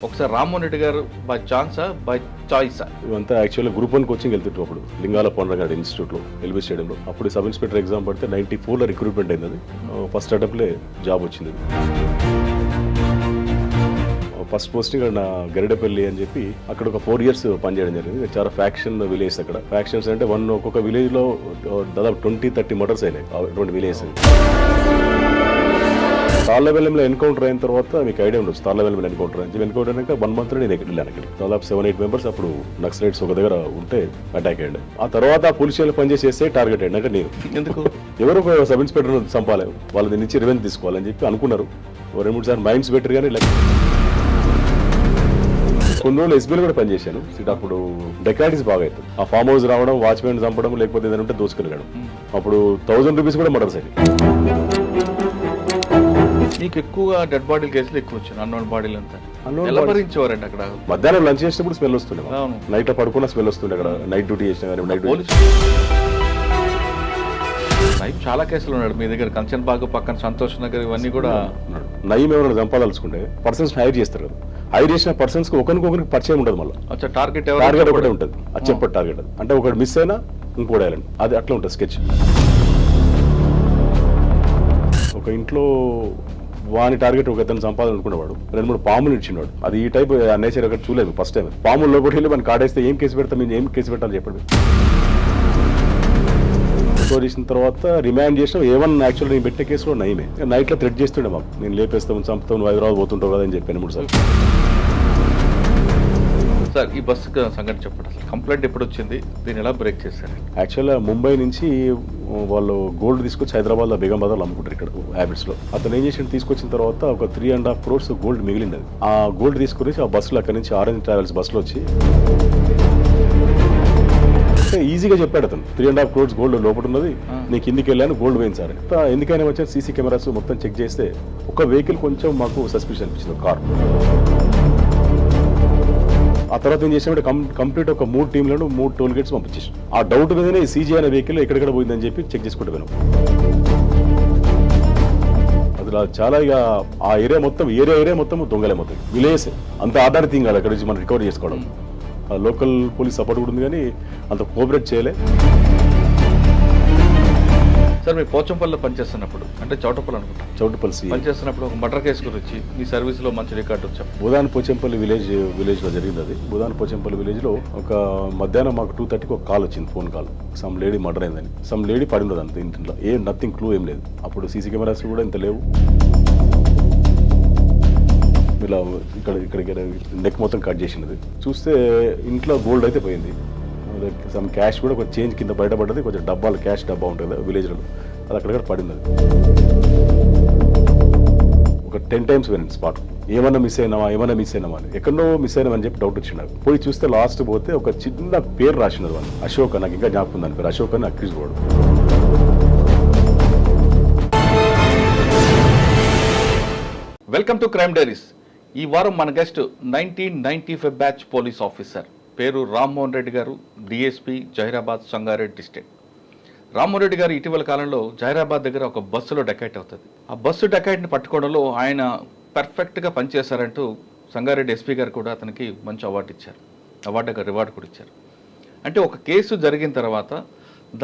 ఒకసారి రామ్మోహన్ రెడ్డి గారు by ఛాన్సా by చాయిసా? ఇవంతా యాక్చువల్గా గ్రూప్ 1 కోచింగ్ వెళ్తుంటాం అప్పుడు లింగాల పొండగాడి ఇన్స్టిట్యూట్లో ఎల్బీ స్టేడియంలో. అప్పుడు సబ్ ఇన్స్పెక్టర్ ఎగ్జామ్ పడితే 94లో రిక్రూట్మెంట్ అయింది. అది ఫస్ట్ అటెంప్ట్లే జాబ్ వచ్చింది. ఫస్ట్ పోస్టింగ్ నా గరిడపల్లి అని చెప్పి అక్కడ ఒక 4 years పనిచేయడం జరిగింది. చాలా ఫ్యాక్షన్ విలేజ్. అక్కడ ఫ్యాక్షన్స్ అంటే ఒక్కొక్క విలేజ్ లో దాదాపు 20-30 మర్డర్స్ అయినాయి అటువంటి విలేజ్. తాళ్ళబెల్లంలో ఎన్కౌంటర్ అయిన తర్వాత మీకు ఐడియా ఉండొచ్చు. తాళ్ళబెల్లం ఎన్కౌంటర్ అని చెప్పి ఎన్కౌంటర్ అయినాక 1 month నేను వెళ్ళాను. అక్కడ దాదాపు 7-8 members అప్పుడు నక్సలైట్స్ ఒక దగ్గర ఉంటే అటాక్ అయ్యండి. ఆ తర్వాత పోలీస్ స్టేషన్ పనిచేసేస్తే టార్గెట్ అయ్యండి. అంటే నేను ఎందుకు ఎవరో ఒక సబ్ ఇన్స్పెక్టర్ చంపాలి, వాళ్ళ నుంచి రివెంజ్ తీసుకోవాలని చెప్పి అనుకున్నారు. 2-3 సార్లు మైండ్స్ బెటర్ కానీ కొన్ని రోజులు ఎస్బీలో కూడా పనిచేశాను. అప్పుడు డెకాటిస్ బాగా అవుతుంది. ఆ ఫామ్ హౌస్ రావడం, వాచ్మెన్ చంపడం, లేకపోతే ఏదైనా ఉంటే దోచుకెళ్ళడం. అప్పుడు 1000 rupees కూడా మర్డర్స్ అయ్యి. మీకు ఎక్కువగా డెడ్ బాడీ కేసులు ఎక్కువ వచ్చాయి. అన్నోన్ బాడీలు అంతా ఎలా భరించేవారండి అక్కడ? మధ్యాహ్నం లంచ్ చేసినప్పుడు స్మెల్ వస్తుండే, అవును. నైట్ లో పడుకున్న స్మెల్ వస్తుండే. అక్కడ నైట్ డ్యూటీ చేసిన కానీ నైట్ చాలా కేసులు ఉన్నాడు మీ దగ్గర. కంచన్ బాగ్ పక్కన సంతోష్ నగర్ ఇవన్నీ కూడా. నయం ఎవరైనా చంపాదలుచుకుంటే పర్సన్స్ హైర్ చేస్తారు కదా. హైర్ చేసిన పర్సన్స్ కి ఒకరికి పరిచయం ఉంటుంది. మళ్ళీ టార్గెట్ ఒకటే ఉంటుంది. అది చెప్పటి టార్గెట్ అంటే ఒకటి మిస్ అయినా ఇంకోటి వేయాలండి. అది అట్లా ఉంటుంది స్కెచ్. ఒక ఇంట్లో వాని టార్గెట్ ఒక ఇతను సంపాదనుకునేవాడు 2-3 పాములు ఇచ్చినవాడు. అది ఈ టైప్ నేచర్ అక్కడ చూడలేదు ఫస్ట్ టైం. పాముల్లో కూడా వెళ్ళి మనం కాడేస్తే ఏం కేసు పెడతాం, మేము ఏం కేసు పెట్టాలి చెప్పండి. చేసిన తర్వాత రిమాండ్ చేసిన ఏమన్నా యాక్చువల్ నేను పెట్టిన కేసులో నయమే. నైట్లో థ్రెట్ చేస్తుండే మాకు, నేను లేపేస్తాను, చంపుతాను, హైదరాబాద్ పోతుంటావు కదా అని చెప్పాను 3 సార్లు. సార్ ఈ బస్సు సంఘటన చెప్పండి. అసలు కంప్లైంట్ ఎప్పుడు వచ్చింది, దీన్ని ఎలా బ్రేక్ చేశారు? యాక్చువల్గా ముంబై నుంచి వాళ్ళు గోల్డ్ తీసుకొచ్చి హైదరాబాద్లో బేగంబాద్లో అమ్ముకుంటారు ఇక్కడ హ్యాబిట్స్లో. అతను ఏం చేసి తీసుకొచ్చిన తర్వాత ఒక 3.5 crores గోల్డ్ మిగిలింది. అది ఆ గోల్డ్ తీసుకుని ఆ బస్సులో అక్కడి నుంచి ఆరెంజ్ ట్రావెల్స్ బస్సులో వచ్చి ఈజీగా చెప్పాడు అతను. 3.5 crores గోల్డ్ లోపల ఉన్నది, నేను కిందికి వెళ్ళాను, గోల్డ్ పోయింది సార్. ఎందుకైనా వచ్చారు సీసీ కెమెరాస్ మొత్తం చెక్ చేస్తే ఒక వెహికల్ కొంచెం మాకు సస్పిషన్ అనిపించింది, కార్. ఆ తర్వాత ఏం చేసినప్పుడు కంప్లీట్ ఒక 3 టీంలను 3 టోల్ గేట్స్ పంపించేసి ఆ డౌట్ మీదనే సీజీ అనే వెహికల్ ఎక్కడెక్కడ పోయిందని చెప్పి చెక్ చేసుకుంటూ పోయినాం. అది చాలా ఇక ఆ ఏరియా మొత్తం దొంగలే మొత్తం విలేజ్ అంత ఆధారిత కాదు. అక్కడ నుంచి మనం రికవర్ చేసుకోవడం. లోకల్ పోలీస్ సపోర్ట్ కూడా ఉంది కానీ అంత కోఆపరేట్ చేయలే. సార్ మీరు పోచంపల్లిలో పనిచేస్తున్నప్పుడు, అంటే చౌటపల్లి అనుకుంటా, చౌటపల్లి పనిచేస్తున్నప్పుడు ఒక మర్డర్ కేసు గురించి మీ సర్వీస్ లో మంచి రికార్డు వచ్చాం. బుధాన్ పోచంపల్లి విలేజ్ లో జరిగింది. అది బుధాన్ పోచంపల్లి విలేజ్ లో ఒక మధ్యాహ్నం మాకు 2:30కి ఒక కాల్ వచ్చింది, phone call. Some lady murder అయిందని, సమ్ లేడీ పడి ఉన్నది అంత ఇంట్లో. నథింగ్ క్లూ ఏం లేదు. అప్పుడు సీసీ కెమెరాస్ కూడా ఇంత లేవు. ఇలా ఇక్కడ నెక్ మొత్తం కట్ చేసినది చూస్తే ఇంట్లో గోల్డ్ అయితే పోయింది. సమ్ క్యాష్ కూడా కొంచెం చేంజ్ కింద బయటపడ్డది. కొంచెం డబ్బాలు, క్యాష్ డబ్బా ఉంటుంది కదా విలేజ్లో, అది అక్కడక్కడ పడింది. అది ఒక 10 times పోయింది స్పాట్. ఏమన్నా మిస్ అయినావా అని, ఎక్కడో మిస్ అయినామని చెప్పి డౌట్ వచ్చింది నాకు. పోయి చూస్తే లాస్ట్ పోతే ఒక చిన్న పేరు రాసినది వాళ్ళు, అశోక్. నాకు ఇంకా జ్ఞాపకం దాని పేరు, అశోక్ అని అక్రీజ్ వాడు. Welcome to crime diaries. ఈ వారం మన గెస్ట్ 1995 బ్యాచ్ పోలీస్ ఆఫీసర్, పేరు రామ్మోహన్ రెడ్డి గారు, డిఎస్పీ జహీరాబాద్ సంగారెడ్డి డిస్ట్రిక్ట్. రామ్మోహన్ రెడ్డి గారు ఇటీవల కాలంలో జహీరాబాద్ దగ్గర ఒక బస్సులో డకైట్ అవుతుంది. ఆ బస్సు డకైట్ని పట్టుకోవడంలో ఆయన పర్ఫెక్ట్గా పనిచేశారంటూ సంగారెడ్డి ఎస్పీ గారు కూడా అతనికి మంచి అవార్డు ఇచ్చారు. రివార్డు కూడా ఇచ్చారు. అంటే ఒక కేసు జరిగిన తర్వాత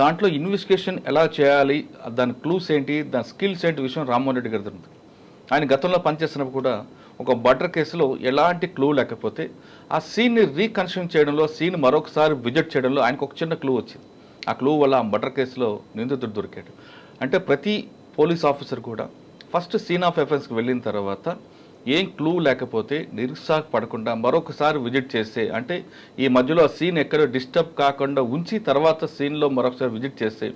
దాంట్లో ఇన్వెస్టిగేషన్ ఎలా చేయాలి, దాని క్లూస్ ఏంటి, దాని స్కిల్స్ ఏంటి విషయం రామ్మోహన్ రెడ్డి గారి ఉంది. ఆయన గతంలో పనిచేస్తున్నప్పుడు కూడా ఒక మర్డర్ కేసులో ఎలాంటి క్లూ లేకపోతే ఆ సీన్ని రీకన్స్ట్రక్ట్ చేయడంలో, సీన్ మరొకసారి విజిట్ చేయడంలో ఆయనకు ఒక చిన్న క్లూ వచ్చింది. ఆ క్లూ వల్ల ఆ మర్డర్ కేసులో నిందితుడు దొరికాడు. అంటే ప్రతి పోలీస్ ఆఫీసర్ కూడా ఫస్ట్ సీన్ ఆఫ్ ఎఫెన్స్కి వెళ్ళిన తర్వాత ఏం క్లూ లేకపోతే నిరుత్సాహపడకుండా మరొకసారి విజిట్ చేస్తే, అంటే ఈ మధ్యలో ఆ సీన్ ఎక్కడ డిస్టర్బ్ కాకుండా ఉంచి తర్వాత సీన్లో మరొకసారి విజిట్ చేస్తే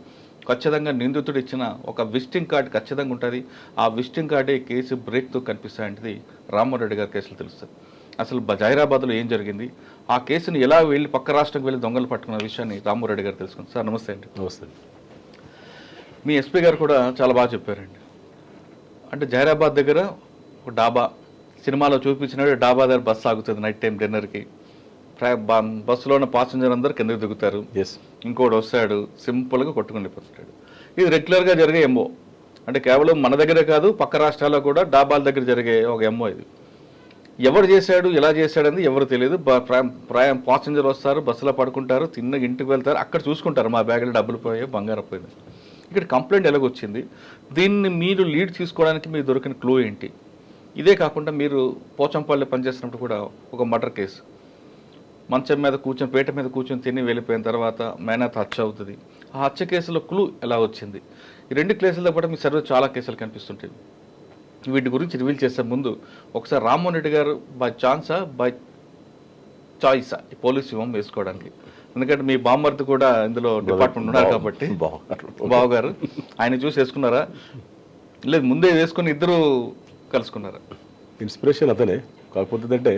ఖచ్చితంగా నిందితుడు ఇచ్చిన ఒక విజిటింగ్ కార్డు ఖచ్చితంగా ఉంటుంది. ఆ విజిటింగ్ కార్డే కేసు బ్రేక్తో కనిపిస్తాయంటది రామ్మోహన్ రెడ్డి గారి కేసులు తెలుస్తుంది. అసలు జహీరాబాద్లో ఏం జరిగింది, ఆ కేసుని ఎలా వెళ్ళి పక్క రాష్ట్రంకి వెళ్ళి దొంగలు పట్టుకున్న విషయాన్ని రామ్మోహన్ రెడ్డి గారు తెలుసుకుంది. సార్ నమస్తే అండి. నమస్తే. మీ ఎస్పీ గారు కూడా చాలా బాగా చెప్పారండి. అంటే జహీరాబాద్ దగ్గర ఒక డాబా, సినిమాలో చూపించినట్టు డాబా దగ్గర బస్సు ఆగుతుంది నైట్ టైం డిన్నర్కి. బస్సులో ఉన్న పాసెంజర్ అందరూ కిందకి దిగుతారు. ఇంకోటి వస్తాడు, సింపుల్గా కొట్టుకుని వెళ్ళిపోతాడు. ఇది రెగ్యులర్గా జరిగే ఎంఓ. అంటే కేవలం మన దగ్గరే కాదు, పక్క రాష్ట్రాల్లో కూడా డాబాల దగ్గర జరిగే ఒక ఎంఓ ఇది. ఎవరు చేశాడు ఎలా చేశాడని ఎవరు తెలియదు. పాసెంజర్ వస్తారు, బస్సులో పడుకుంటారు, తిన్నగా ఇంటికి వెళ్తారు, అక్కడ చూసుకుంటారు మా బ్యాగ్లో డబ్బులు పోయాయి, బంగారం పోయింది. ఇక్కడ కంప్లైంట్ ఎలాగొచ్చింది, దీన్ని మీరు లీడ్ తీసుకోవడానికి మీకు దొరికిన క్లూ ఏంటి? ఇదే కాకుండా మీరు పోచంపల్లి పనిచేసినప్పుడు కూడా ఒక మర్డర్ కేసు, మంచం మీద కూర్చొని పీట మీద కూర్చొని తిని వెళ్ళిపోయిన తర్వాత మేనత్ హత్య అవుతుంది. ఆ హత్య కేసులో క్లూ ఎలా వచ్చింది? ఈ 2 కేసులతో పాటు మీ సర్వే చాలా కేసులు కనిపిస్తుంటాయి. వీటి గురించి రివీల్ చేసే ముందు ఒకసారి రామ్మోహన్ రెడ్డి గారు బై ఛాన్సా బై చాయిసా ఈ పోలీస్ యూనిఫామ్ వేసుకోవడానికి? ఎందుకంటే మీ బామ్మర్ది కూడా ఇందులో డిపార్ట్మెంట్ ఉన్నారు కాబట్టి, బావగారు ఆయన చూసి వేసుకున్నారా లేదు ముందే వేసుకుని ఇద్దరు కలుసుకున్నారా? ఇన్స్పిరేషన్ అతనే. కాకపోతే అంటే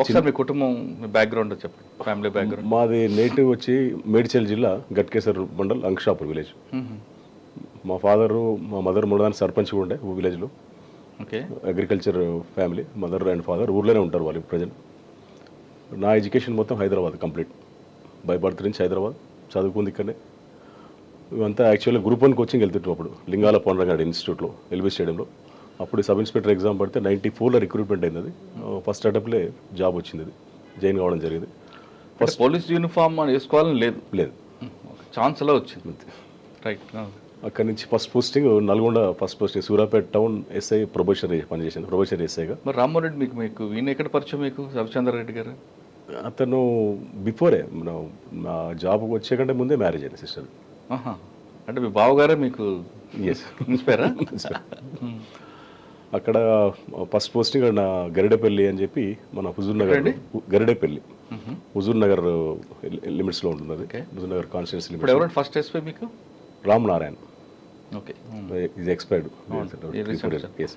ఒకసారి మీ కుటుంబం మీ బ్యాక్గ్రౌండ్ చెప్పండి, ఫ్యామిలీ బ్యాక్గ్రౌండ్. మాది నేటివ్ వచ్చి మేడ్చల్ జిల్లా గట్కేసర్ మండల్ అంక్షాపూర్ విలేజ్. మా ఫాదరు మా మదర్ మూడదాని సర్పంచ్ ఉండే విలేజ్లో. Okay. Agriculture family, mother and father ఊర్లోనే ఉంటారు వాళ్ళు ప్రజెంట్. నా ఎడ్యుకేషన్ మొత్తం హైదరాబాద్ కంప్లీట్, బై బర్త్ నుంచి హైదరాబాద్ చదువుకుంది ఇక్కడనే. ఇవంతా యాక్చువల్గా గ్రూప్ 1 కోచింగ్ వెళ్తుంటాం అప్పుడు లింగాల పోండ్రంగాడి ఇన్స్టిట్యూట్లో ఎల్బీ స్టేడియంలో. అప్పుడు సబ్ ఇన్స్పెక్టర్ ఎగ్జామ్ పడితే 94లో రిక్రూట్మెంట్ అయింది. అది ఫస్ట్ అటెంప్ట్లే జాబ్ వచ్చింది, అది జాయిన్ కావడం జరిగింది. ఫస్ట్ పోలీస్ యూనిఫామ్ వేసుకోవాలని లేదు లేదు ఛాన్స్ అలా వచ్చింది. రైట్. అక్కడి నుంచి first posting Nalgonda, first posting Suryapet town SI probationary పనిచేసాను, ప్రొబేషనరీ ఎస్ఐగా. మరి రామ్మోహన్ రెడ్డి మీకు ఈయన ఎక్కడ పరిచయం మీకు? రవిచంద్రారెడ్డి గారు అతను బిఫోరే నా జాబ్కి వచ్చే కంటే ముందే మ్యారేజ్ అయింది సిస్టర్. అంటే మీ బావగారే మీకు ఇన్స్పైరా? అక్కడ ఫస్ట్ పోస్టింగ్ నా గరిడేపల్లి అని చెప్పి మన హుజూర్ నగర్, గరిడేపల్లి హుజూర్ నగర్ లిమిట్స్లో ఉంటుంది. అది హుజూర్ నగర్ కాన్స్టిట్యూన్సీ లిమిట్స్. ఇప్పుడు ఎవరైనా ఫస్ట్ ఎస్పీ మీకు? Ram Narayan. Okay. Is expired. Yes.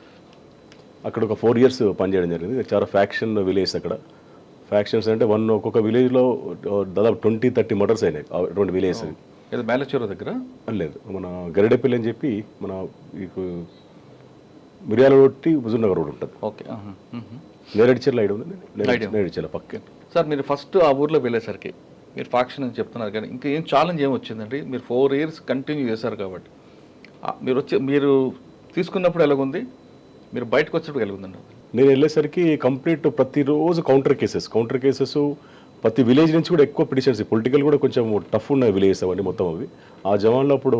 అక్కడ ఒక 4 years పనిచేయడం జరిగింది. చాలా ఫ్యాక్షన్ విలేజ్ అక్కడ. ఫ్యాక్షన్స్ అంటే ఒక్కొక్క విలేజ్లో దాదాపు 20-30 మర్డర్స్ అయినాయి అటువంటి విలేజ్. ఇది మేలచూరు దగ్గర లేదు, మన గరిడేపల్లి అని చెప్పి మన మిర్యాల రోడ్డు హుజూర్ నగర్ రోడ్ ఉంటుంది. ఓకే. నేరేడుచెర్ల ఐడియా ఉంది, నేరేడుచెర్ల పక్కన. సార్ మీరు ఫస్ట్ ఆ ఊర్లో వెళ్ళేసరికి మీరు ఫ్యాక్షన్ అని చెప్తున్నారు కానీ ఇంకా ఏం ఛాలెంజ్ ఏమి వచ్చిందండి? మీరు 4 years కంటిన్యూ చేశారు కాబట్టి మీరు తీసుకున్నప్పుడు ఎలాగుంది, మీరు బయటకు వచ్చినప్పుడు ఎలాగుందండి? నేను వెళ్ళేసరికి కంప్లీట్ ప్రతిరోజు కౌంటర్ కేసెస్ ప్రతి విలేజ్ నుంచి కూడా ఎక్కువ పిటిషన్స్. పొలిటికల్ కూడా కొంచెం టఫ్ ఉన్న విలేజెస్ అవన్నీ మొత్తం అవి. ఆ జవాన్లో అప్పుడు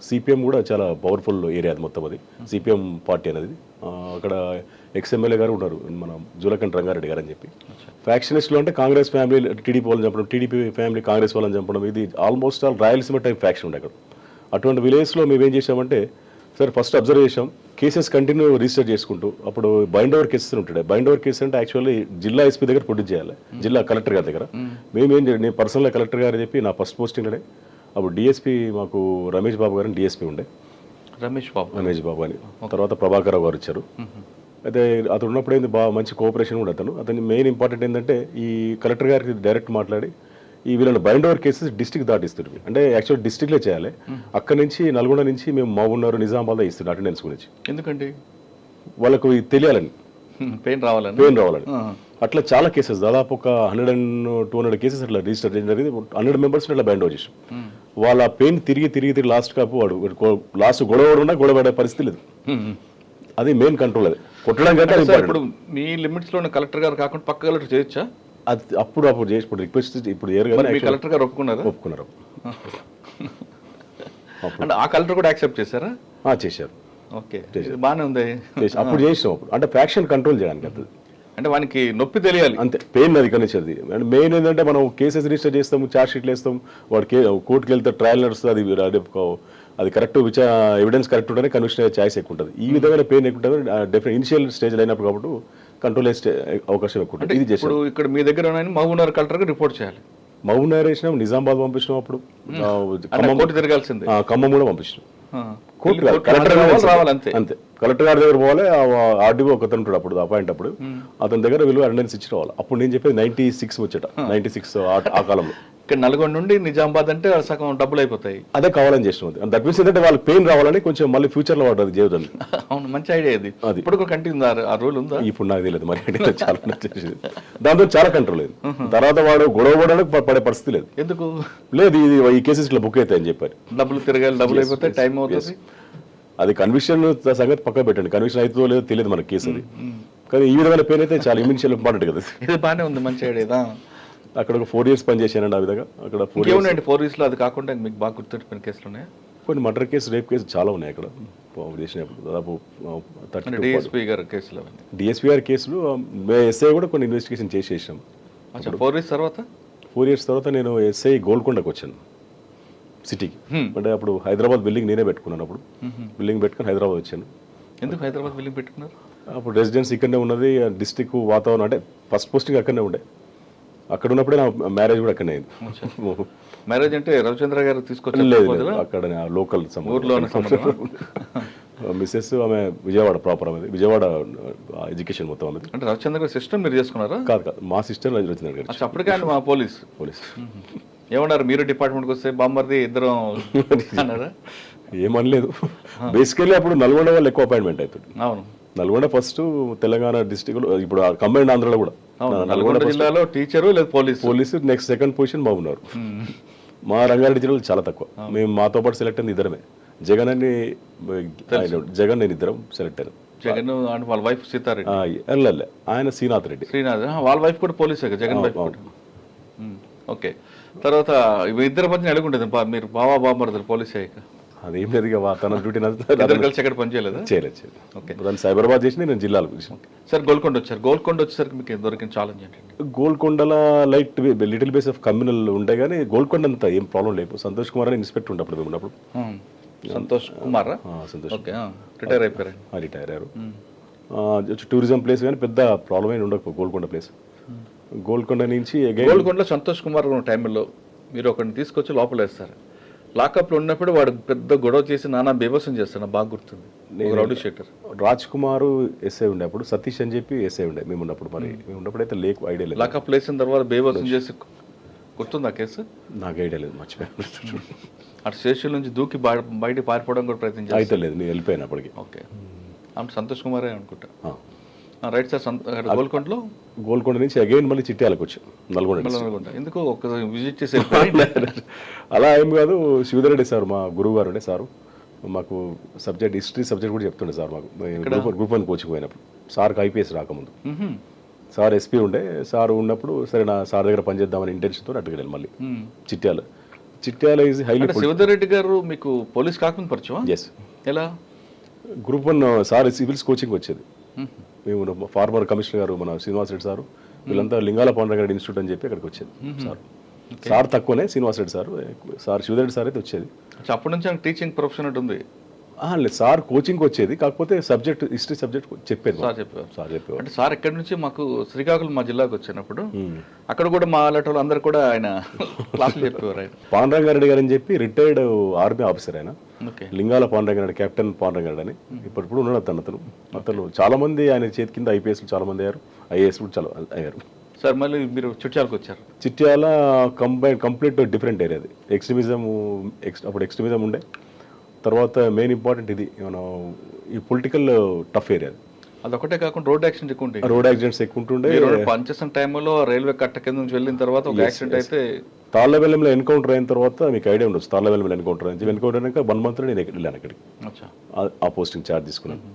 సిపిఎం కూడా చాలా పవర్ఫుల్ ఏరియా అది మొత్తం. అది సిపిఎం పార్టీ అనేది. అక్కడ ఎక్స్ఎమ్మెల్యే గారు ఉన్నారు మన జూలకంఠ రంగారెడ్డి గారు అని చెప్పి. ఫ్యాక్షనిస్ట్లో అంటే కాంగ్రెస్ ఫ్యామిలీ టీడీపీ వాళ్ళని చంపడం, టీడీపీ ఫ్యామిలీ కాంగ్రెస్ వాళ్ళని చంపడం, ఇది almost all Rayalaseema type faction ఉండే అక్కడ. అటువంటి విలేజ్లో మేము ఏం చేసామంటే సార్ ఫస్ట్ అబ్జర్వ్ చేసాం, కేసెస్ కంటిన్యూ రిజిస్టర్ చేసుకుంటూ. అప్పుడు బైండ్ ఓవర్ కేసెస్ ఉంటాయి. బైండ్ ఓవర్ కేసు అంటే యాక్చువల్లీ జిల్లా ఎస్పీ దగ్గర ప్రొడ్యూస్ చేయాలి, జిల్లా కలెక్టర్ గారి దగ్గర. మేమేం చేయండి, నేను పర్సనల్గా కలెక్టర్ గారు చెప్పి నా ఫస్ట్ పోస్టింగ్లోనే అప్పుడు డిఎస్పీ మాకు రమేష్ బాబు గారు డిఎస్పీ ఉండే. రమేష్ బాబు అని తర్వాత ప్రభాకర్ రావు గారు వచ్చారు. అయితే అతను ఉన్నప్పుడు ఏంది బాగా మంచి కోఆపరేషన్ కూడా. అతని మెయిన్ ఇంపార్టెంట్ ఏంటంటే ఈ కలెక్టర్ గారికి డైరెక్ట్ మాట్లాడి ఈ వీళ్ళని బైండ్ ఓవర్ కేసెస్ డిస్ట్రిక్ట్ దాటిస్తుంది. అంటే యాక్చువల్ డిస్ట్రిక్ట్లే చేయాలి. అక్కడ నుంచి నల్గొండ నుంచి మేము మహబూబ్నగర్, నిజామాబాద్ ఇస్తుంది అటెండెన్స్ గురించి. ఎందుకంటే వాళ్ళకు తెలియాలని, పెయిన్ రావాలని. అట్లా చాలా కేసెస్ దాదాపు ఒక 100-200 కేసెస్ అట్లా రిజిస్టర్ చేయడం జరిగింది. 100 members అట్లా బైండ్ ఓవర్ చేసాం. వాళ్ళ పెయిన్ తిరిగి లాస్ట్ కాపు వాడు లాస్ట్ గొడవ పడే పరిస్థితి లేదు. అది మెయిన్ కంట్రోల్. అది కొట్టడం కంటే ఇప్పుడు మీ లిమిట్స్ లో కలెక్టర్ గారు కాకుండా పక్క కలెక్టర్ చేయొచ్చా? అది అప్పుడు చేసి ఇప్పుడు రిక్వెస్ట్ ఇప్పుడు కలెక్టర్ గారు ఒప్పుకున్నారు. అంటే ఆ కలెక్టర్ కూడా యాక్సెప్ట్ చేశారా? చేశారు. ఓకే, బాగానే ఉంది. అప్పుడు చేసాం. అప్పుడు అంటే ఫ్యాక్షన్ కంట్రోల్ చేయడానికి. అది అంటే వానికి నొప్పి తెలియాలి అంతే, పెయిన్ అది కనిపించేది. అండ్ మెయిన్ ఏంటంటే మనం కేసెస్ రిజిస్టర్ చేస్తాము, ఛార్జ్ షీట్లు వేస్తాం, వాడికి కోర్టుకి వెళ్తే ట్రయల్ నడుస్తుంది. అది కరెక్ట్ ఎవిడెన్స్ కరెక్ట్ ఉంటేనే కన్విక్షన్ ఛాయిస్ ఎక్కువ ఉంటుంది. ఈ విధమైన పెయిన్ ఎక్కువ ఉంటుంది. డెఫినెట్ ఇనిషియల్ స్టేజ్ అయినప్పుడు కాబట్టి కంట్రోల్ అవకాశం ఎక్కువ ఉంటుంది. ఇది చేసి ఇక్కడ మీ దగ్గర మహబూబ్నగర్ కలెక్టర్కి రిపోర్ట్ చేయాలి. మహబూబ్నగర్ వేసినాం, నిజామాబాద్ పంపించినాం, అప్పుడు తిరగాల్సిందే, ఖమ్మం కూడా పంపించినాం. కలెక్టర్ రావాలంతే. అంతే, కలెక్టర్ గారి దగ్గర పోవాలి. ఆర్డీఓ ఒకతను ఉంటాడు అప్పుడు అపాయింట్, అప్పుడు అతని దగ్గర వీళ్ళు అటెండెన్స్ ఇచ్చి రావాలి. అప్పుడు నేను చెప్పేది 96 వచ్చేట, 96 ఆ కాలంలో. ఇక్కడ నల్గొండ నుండి నిజామాబాద్ అంటే సగం డబ్బులు అయిపోతాయి. అదే కావాలని చేసిన. దట్ మీన్స్ ఏంటంటే వాళ్ళకి పెయిన్ రావాలని కొంచెం మళ్ళీ ఫ్యూచర్ లో వాడు జీవితంలో. అవును, మంచి ఐడియా ఇది. అది ఇప్పుడు కంటిన్యూ ఆ రూల్ ఉందా? ఇప్పుడు నాకు తెలియదు మరి. చాలా దాంతో చాలా కంట్రోల్ అయింది. తర్వాత వాడు గొడవ పడడానికి పడే పరిస్థితి లేదు. ఎందుకు లేదు, ఇది ఈ కేసెస్ ఇట్లా బుక్ అవుతాయని చెప్పారు. డబ్బులు తిరగాలి, డబ్బులు అయిపోతే టైం అవుతుంది. అది కన్విక్షన్ సంగతి పక్క పెట్టండి, కన్విక్షన్ అవుతుందో లేదో తెలియదు మనకి కేసు. అది కానీ ఈ విధమైన పేరు అయితే చాలా ఇమినిషియల్ ఇంపార్టెంట్ కదా. ఇది బాగానే ఉంది, మంచి ఐడియా. అక్కడ ఒక 4 years పనిచేసానండి ఆ విధంగా. అక్కడ 4 years. ఏమున్నాయండి 4 years లో అది కాకుండా మీకు బాగా గుర్తుండిపోయిన కేసులు ఉన్నాయా? కొన్ని మర్డర్ కేసు, రేప్ కేసు చాలా ఉన్నాయి అక్కడ చేసినప్పుడు. దాదాపు 30 డిఎస్పీ గారి కేసులు అవన్నీ. డిఎస్పీ గారి కేసులు ఎస్ఐ కూడా కొన్ని ఇన్వెస్టిగేషన్ చేసేసాం. 4 years తర్వాత 4 years తర్వాత నేను ఎస్ఐ గోల్కొండకు వచ్చాను సిటీకి. అంటే అప్పుడు హైదరాబాద్ బిల్డింగ్ నేనే పెట్టుకున్నాను. అప్పుడు బిల్డింగ్ పెట్టుకుని హైదరాబాద్ వచ్చాను. ఎందుకు హైదరాబాద్ బిల్డింగ్ పెట్టుకున్నారు? అప్పుడు రెసిడెన్స్ ఇక్కడనే ఉన్నది, డిస్ట్రిక్ట్ వాతావరణం అంటే ఫస్ట్ పోస్టింగ్ అక్కడనే ఉండే. అక్కడ ఉన్నప్పుడే నా మ్యారేజ్ కూడా అక్కడనే అయింది. మ్యారేజ్ అంటే రవిచంద్ర గారు తీసుకొచ్చారు? లేదు, అక్కడ లోకల్ మిస్సెస్ ఆమె విజయవాడ ప్రాపర్, ఆమె విజయవాడ ఎడ్యుకేషన్ మొత్తం ఆమెది. అంటే రవిచంద్ర గారి సిస్టర్ మీరు చేసుకున్నారా? కాదు కాదు, మా సిస్టర్ రవిచంద్ర గారు. అప్పటికే ఆయన మా పోలీస్ ఏమన్నారు? మీరు డిపార్ట్మెంట్కి వస్తే బామ్మర్ది ఇద్దరం అన్నారా? ఏమనలేదు. బేసికల్లీ అప్పుడు నల్గొండ వాళ్ళు ఎక్కువ అపాయింట్మెంట్ అవుతుంది. అవును, నల్గొండ ఫస్ట్, తెలంగాణ డిస్ట్రిక్ట్, ఇప్పుడు కంబైన్డ్ ఆంధ్రలో కూడా నల్గొండ జిల్లాలో టీచరు లేదా పోలీసు నెక్స్ట్ సెకండ్ పొజిషన్ బాగున్నారు. మా రంగారెడ్డి జిల్లాలో చాలా తక్కువ. మేము మాతో పాటు సెలెక్ట్ అయింది ఇద్దరమే. జగన్ అని జగన్ నేను ఇద్దరం సెలెక్ట్ అయ్యాను. జగన్ వాళ్ళ వైఫ్ సీతారెడ్డి, ఆయన శ్రీనాథ్ రెడ్డి. శ్రీనాథ్ వాళ్ళ వైఫ్ కూడా పోలీసే, జగన్ వైఫ్. ఓకే, తర్వాత ఇద్దరు మధ్య ఎలాగుంటుంది మీరు బావా బామ్మర్దులు పోలీస్ అయ్యాక? అదేం లేదు, తన డ్యూటీ కలిసి ఎక్కడ పని చేయలేదు? చేయలేదు. ఓకే, దాన్ని సైబరాబాద్ చేసి నేను జిల్లాలు. సార్ గోల్కొండ వచ్చారు. గోల్కొండ వచ్చేసరికి మీకు దొరికిన ఛాలెంజ్ ఏంటండి? గోల్కొండలో light little base of communal ఉంటాయి, కానీ గోల్కొండ అంతా ఏం ప్రాబ్లం లేదు. సంతోష్ కుమార్ అని ఇన్స్పెక్టర్ ఉన్నప్పుడు మేము ఉన్నప్పుడు. సంతోష్ కుమార్ రిటైర్ అయిపోయారు. రిటైర్ అయ్యారు. టూరిజం ప్లేస్ కానీ పెద్ద ప్రాబ్లం అయినా ఉండకపో గోల్కొండ ప్లేస్. గోల్కొండ నుంచి గోల్కొండలో సంతోష్ కుమార్ ఉన్న టైంలో మీరు ఒకరిని తీసుకొచ్చి లోపల వేస్తారు. లాకప్లో ఉన్నప్పుడు వాడు పెద్ద గొడవ చేసి నానా బీభత్సం చేస్తాను, బాగా గుర్తుంది. Rowdy sheeter Raj Kumar SI ఉండే అప్పుడు, సతీష్ అని చెప్పి ఎస్ఐ ఉండే మేము ఉన్నప్పుడు. మరి మేము ఉన్నప్పుడు అయితే ఐడియా లేదు. లాకప్ వేసిన తర్వాత బీభత్సం చేసి గుర్తుంది ఆ కేసు? నాకు ఐడియా లేదు, మర్చిపోయాను. అటు స్టేషన్ నుంచి దూకి బయట పారిపోవడం కూడా ప్రయత్నం అయితే లేదు, నేను వెళ్ళిపోయాను అప్పటికి. ఓకే, సంతోష్ కుమారే అనుకుంటా. Right sir. గోల్కొండ నుంచి అగైన్ మళ్ళీ చిట్యాలకు వచ్చాం నల్గొండ. ఎందుకు ఒక విజిట్ చేసి అలా ఏం కాదు. శివధరెడ్డి సార్ మా గురువు గారు ఉండే సారు, మాకు సబ్జెక్ట్ హిస్టరీ సబ్జెక్ట్ కూడా చెప్తుండే సార్ మాకు. గ్రూప్ 1 కోచింగ్ పోయినప్పుడు సార్కి ఐపీఎస్ రాకముందు సార్ ఎస్పీ ఉండే. సార్ ఉన్నప్పుడు సరే నా సార్ దగ్గర పనిచేద్దామని ఇంటెన్షన్తో అట్టుకెళ్ళాను మళ్ళీ చిట్యాల ఈజ్ హైలీ. శివధరెడ్డి గారు మీకు పోలీస్ కాకుండా పరిచయం? ఎస్. ఎలా? గ్రూప్ 1 సార్ సివిల్స్ కోచింగ్ వచ్చేది. మేము ఫార్మర్ కమిషనర్ గారు మన శ్రీనివాస్ రెడ్డి సారు వీళ్ళంతా లింగాల పాండ్రంగారెడ్డి ఇన్స్టిట్యూట్ అని చెప్పి అక్కడికి వచ్చేది. సార్ తక్కువనే, శ్రీనివాస్ రెడ్డి సార్ శివరెడ్డి సార్ అయితే వచ్చేది. అప్పటి నుంచి టీచింగ్ ప్రొఫెషన్ ఉంది? లేదు, సార్ కోచింగ్ వచ్చేది, కాకపోతే సబ్జెక్ట్ హిస్టరీ సబ్జెక్ట్ చెప్పేది. సార్ చెప్పేవారు. అంటే సార్ ఎక్కడి నుంచి మాకు శ్రీకాకుళం మా జిల్లాకు వచ్చినప్పుడు అక్కడ కూడా మా అలాంటి అందరు కూడా ఆయన క్లాసులు చెప్పేవారు. ఆయన పాండ్రంగారెడ్డి గారు అని చెప్పి రిటైర్డ్ ఆర్మీ ఆఫీసర్. ఆయన లింగాల పాండ్రంగారెడ్డి, కెప్టెన్ పాండ్రంగారెడ్డి అని ఇప్పుడు ఉన్నాడు అతను. చాలా మంది ఆయన చేతి కింద ఐపీఎస్ చాలా మంది అయ్యారు, ఐఏఎస్ కూడా చాలా అయ్యారు. సార్ మళ్ళీ మీరు చిట్యాలకు వచ్చారు. చిట్యాల కంప్లీట్ డిఫరెంట్ ఏరియా అది. అప్పుడు ఎక్స్ట్రీమిజం ఉండే. తర్వాత మెయిన్ ఇంపార్టెంట్ ఇది ఈ పొలిటికల్ టఫ్ ఏరియా. అదొకటే కాకుండా రోడ్ యాక్సిడెంట్స్ ఎక్కువ ఉంటాయి. రోడ్ యాక్సిడెంట్స్ ఎక్కువ ఉంటుండే. పనిచేసిన టైంలో రైల్వే కట్ట కింద నుంచి వెళ్ళిన తర్వాత ఒక యాక్సిడెంట్ అయితే తాళ్ళబెల్లంలో ఎన్కౌంటర్ అయిన తర్వాత మీకు ఐడియా ఉండొచ్చు. తాళ్ళబెల్లంలో ఎన్కౌంటర్ అయినాక 1 month నేను వెళ్ళాను అక్కడికి. ఆ పోస్టింగ్ ఛార్జ్ తీసుకున్నాను.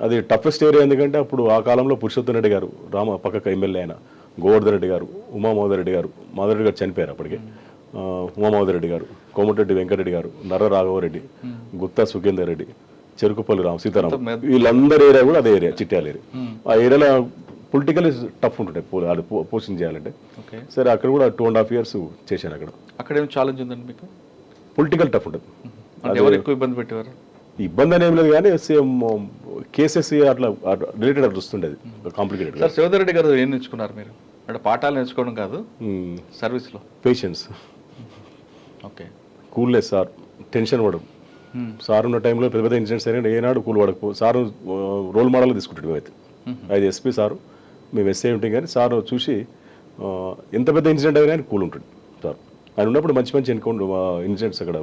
అది టఫెస్ట్ ఏరియా, ఎందుకంటే అప్పుడు ఆ కాలంలో పురుషోత్తమ రెడ్డి గారు పక్కకు ఎమ్మెల్యే అయిన గోవర్ధన్ రెడ్డి గారు, మాధవరెడ్డి గారు చనిపోయారు అప్పటికి. ఉమామోదరెడ్డి గారు, కోమటిరెడ్డి వెంకటరెడ్డి గారు, నర్ర రాఘవరెడ్డి, గుత్తా సుఖేందర్ రెడ్డి, చెరుకుపల్లి సీతారాం, వీళ్ళందరి ఏరియా కూడా అదే ఏరియా, చిట్యాల ఏరియా. ఆ ఏరియాలో పొలిటికల్ టఫ్ ఉంటుండే పోస్టింగ్ చేయాలంటే. సరే అక్కడ కూడా 2.5 years చేశాను. అక్కడ ఏం ఛాలెంజ్ ఉందండి మీకు? పొలిటికల్ టఫ్ ఉంటుంది. ఎవరు ఎక్కువ ఇబ్బంది పెట్టేవారు? ఇబ్బంది అని ఏం లేదు, కానీ కేసెస్ అట్లా రిలేటెడ్ అట్లా వస్తుండేది, కాంప్లికేటెడ్. సార్ శివధరెడ్డి గారు ఏం నేర్చుకున్నారు మీరు? అంటే పాఠాలు నేర్చుకోవడం కాదు, సర్వీస్లో patience, okay, coolness. Sir tension పడడం. సార్ ఉన్న టైంలో పెద్ద ఇన్సిడెంట్స్ అయినా ఏనాడు కూల్ పడకపో. సార్ రోల్ మోడల్ తీసుకుంటాడు. మేమైతే అది ఎస్పీ సారు, మేము ఎస్ఐ ఉంటాం, కానీ సార్ చూసి ఎంత పెద్ద ఇన్సిడెంట్ అయినా కూల్ ఉంటాడు సార్. ఆయన ఉన్నప్పుడు మంచి ఇన్సిడెంట్స్ అక్కడ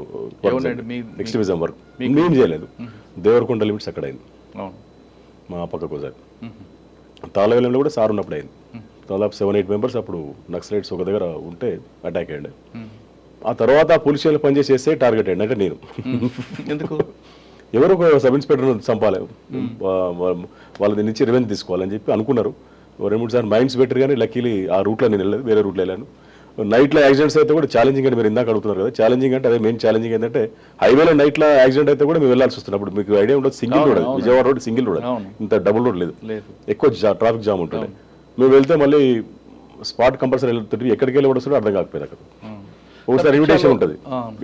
ఎక్స్ట్రీమిజం వర్క్ మేము చేయలేదు. దేవరకొండ లిమిట్స్ అక్కడ అయింది, మా పక్కకు ఒకసారి. తాళవేలంలో కూడా సార్ ఉన్నప్పుడు అయింది. దాదాపు 7-8 members అప్పుడు నక్సలైట్స్ ఒక దగ్గర ఉంటే అటాక్ అయ్యండి. ఆ తర్వాత పోలీస్ స్టేషన్లో పనిచేసేస్తే టార్గెట్ అయ్యండి. అంటే నేను ఎందుకు ఎవరో ఒక సబ్ ఇన్స్పెక్టర్ చంపాలి, వాళ్ళ నుంచి రివెంజ్ తీసుకోవాలని చెప్పి అనుకున్నారు. 2-3 సార్లు మైండ్స్ బెటర్ కానీ లక్కీలీ ఆ రూట్లో నేను వెళ్ళలేదు, వేరే రూట్లో వెళ్ళాను. నైట్లో యాక్సిడెంట్స్ అయితే కూడా ఛాలెంజింగ్ అని మీరు ఇందాక అడుగుతున్నారు కదా, ఛాలెంజింగ్ అంటే అదే మెయిన్ ఛాలెంజింగ్ ఏంటంటే హైవేలో నైట్లో యాక్సిడెంట్ అయితే కూడా మేము వెళ్ళాల్సి వస్తుంది. అప్పుడు మీకు ఐడియా ఉండదు, single road, Vijayawada road single road, ఇంత డబుల్ రోడ్ లేదు, ఎక్కువ ట్రాఫిక్ జామ్ ఉంటుంది. మేము వెళ్తే మళ్ళీ స్పాట్ కంపల్సరీ వెళ్తుంటే ఎక్కడికి వెళ్ళి కూడా వస్తుందో అర్థం కాకపోయింది. అక్కడ ఒకసారి ఇన్విటేషన్ ఉంటుంది,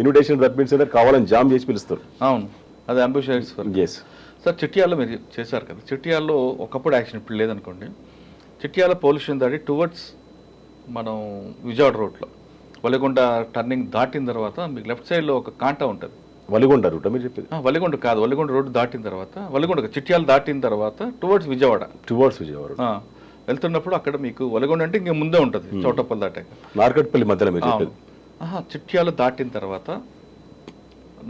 ఇన్విటేషన్ దట్ మీన్స్ కావాలని జామ్ చేసి పిలుస్తారు. అవును, అది అంబిషన్స్. ఎస్ సార్, చిట్యాలలో మీరు చేశారు కదా, చిట్యాలలో ఒకప్పుడు యాక్సిడెంట్ ఇప్పుడు లేదనుకోండి, చిట్యాల పొల్యూషన్ దాటి టువర్డ్స్ మనం విజయవాడ రోడ్లో వలిగొండ టర్నింగ్ దాటిన తర్వాత మీకు లెఫ్ట్ సైడ్లో ఒక కాంటా ఉంటుంది. వలిగొండ రూట్ మీరు చెప్పేది? వలిగొండ కాదు, వలిగొండ రోడ్డు దాటిన తర్వాత, వలిగొండ చిట్యాలు దాటిన తర్వాత టువర్డ్స్ విజయవాడ వెళ్తున్నప్పుడు అక్కడ మీకు వలిగొండ అంటే ఇంక ముందే ఉంటుంది, చౌటప్పల్ దాటాక నార్కట్పల్లి మధ్యలో మీరు చెప్పేది. చిట్యాలు దాటిన తర్వాత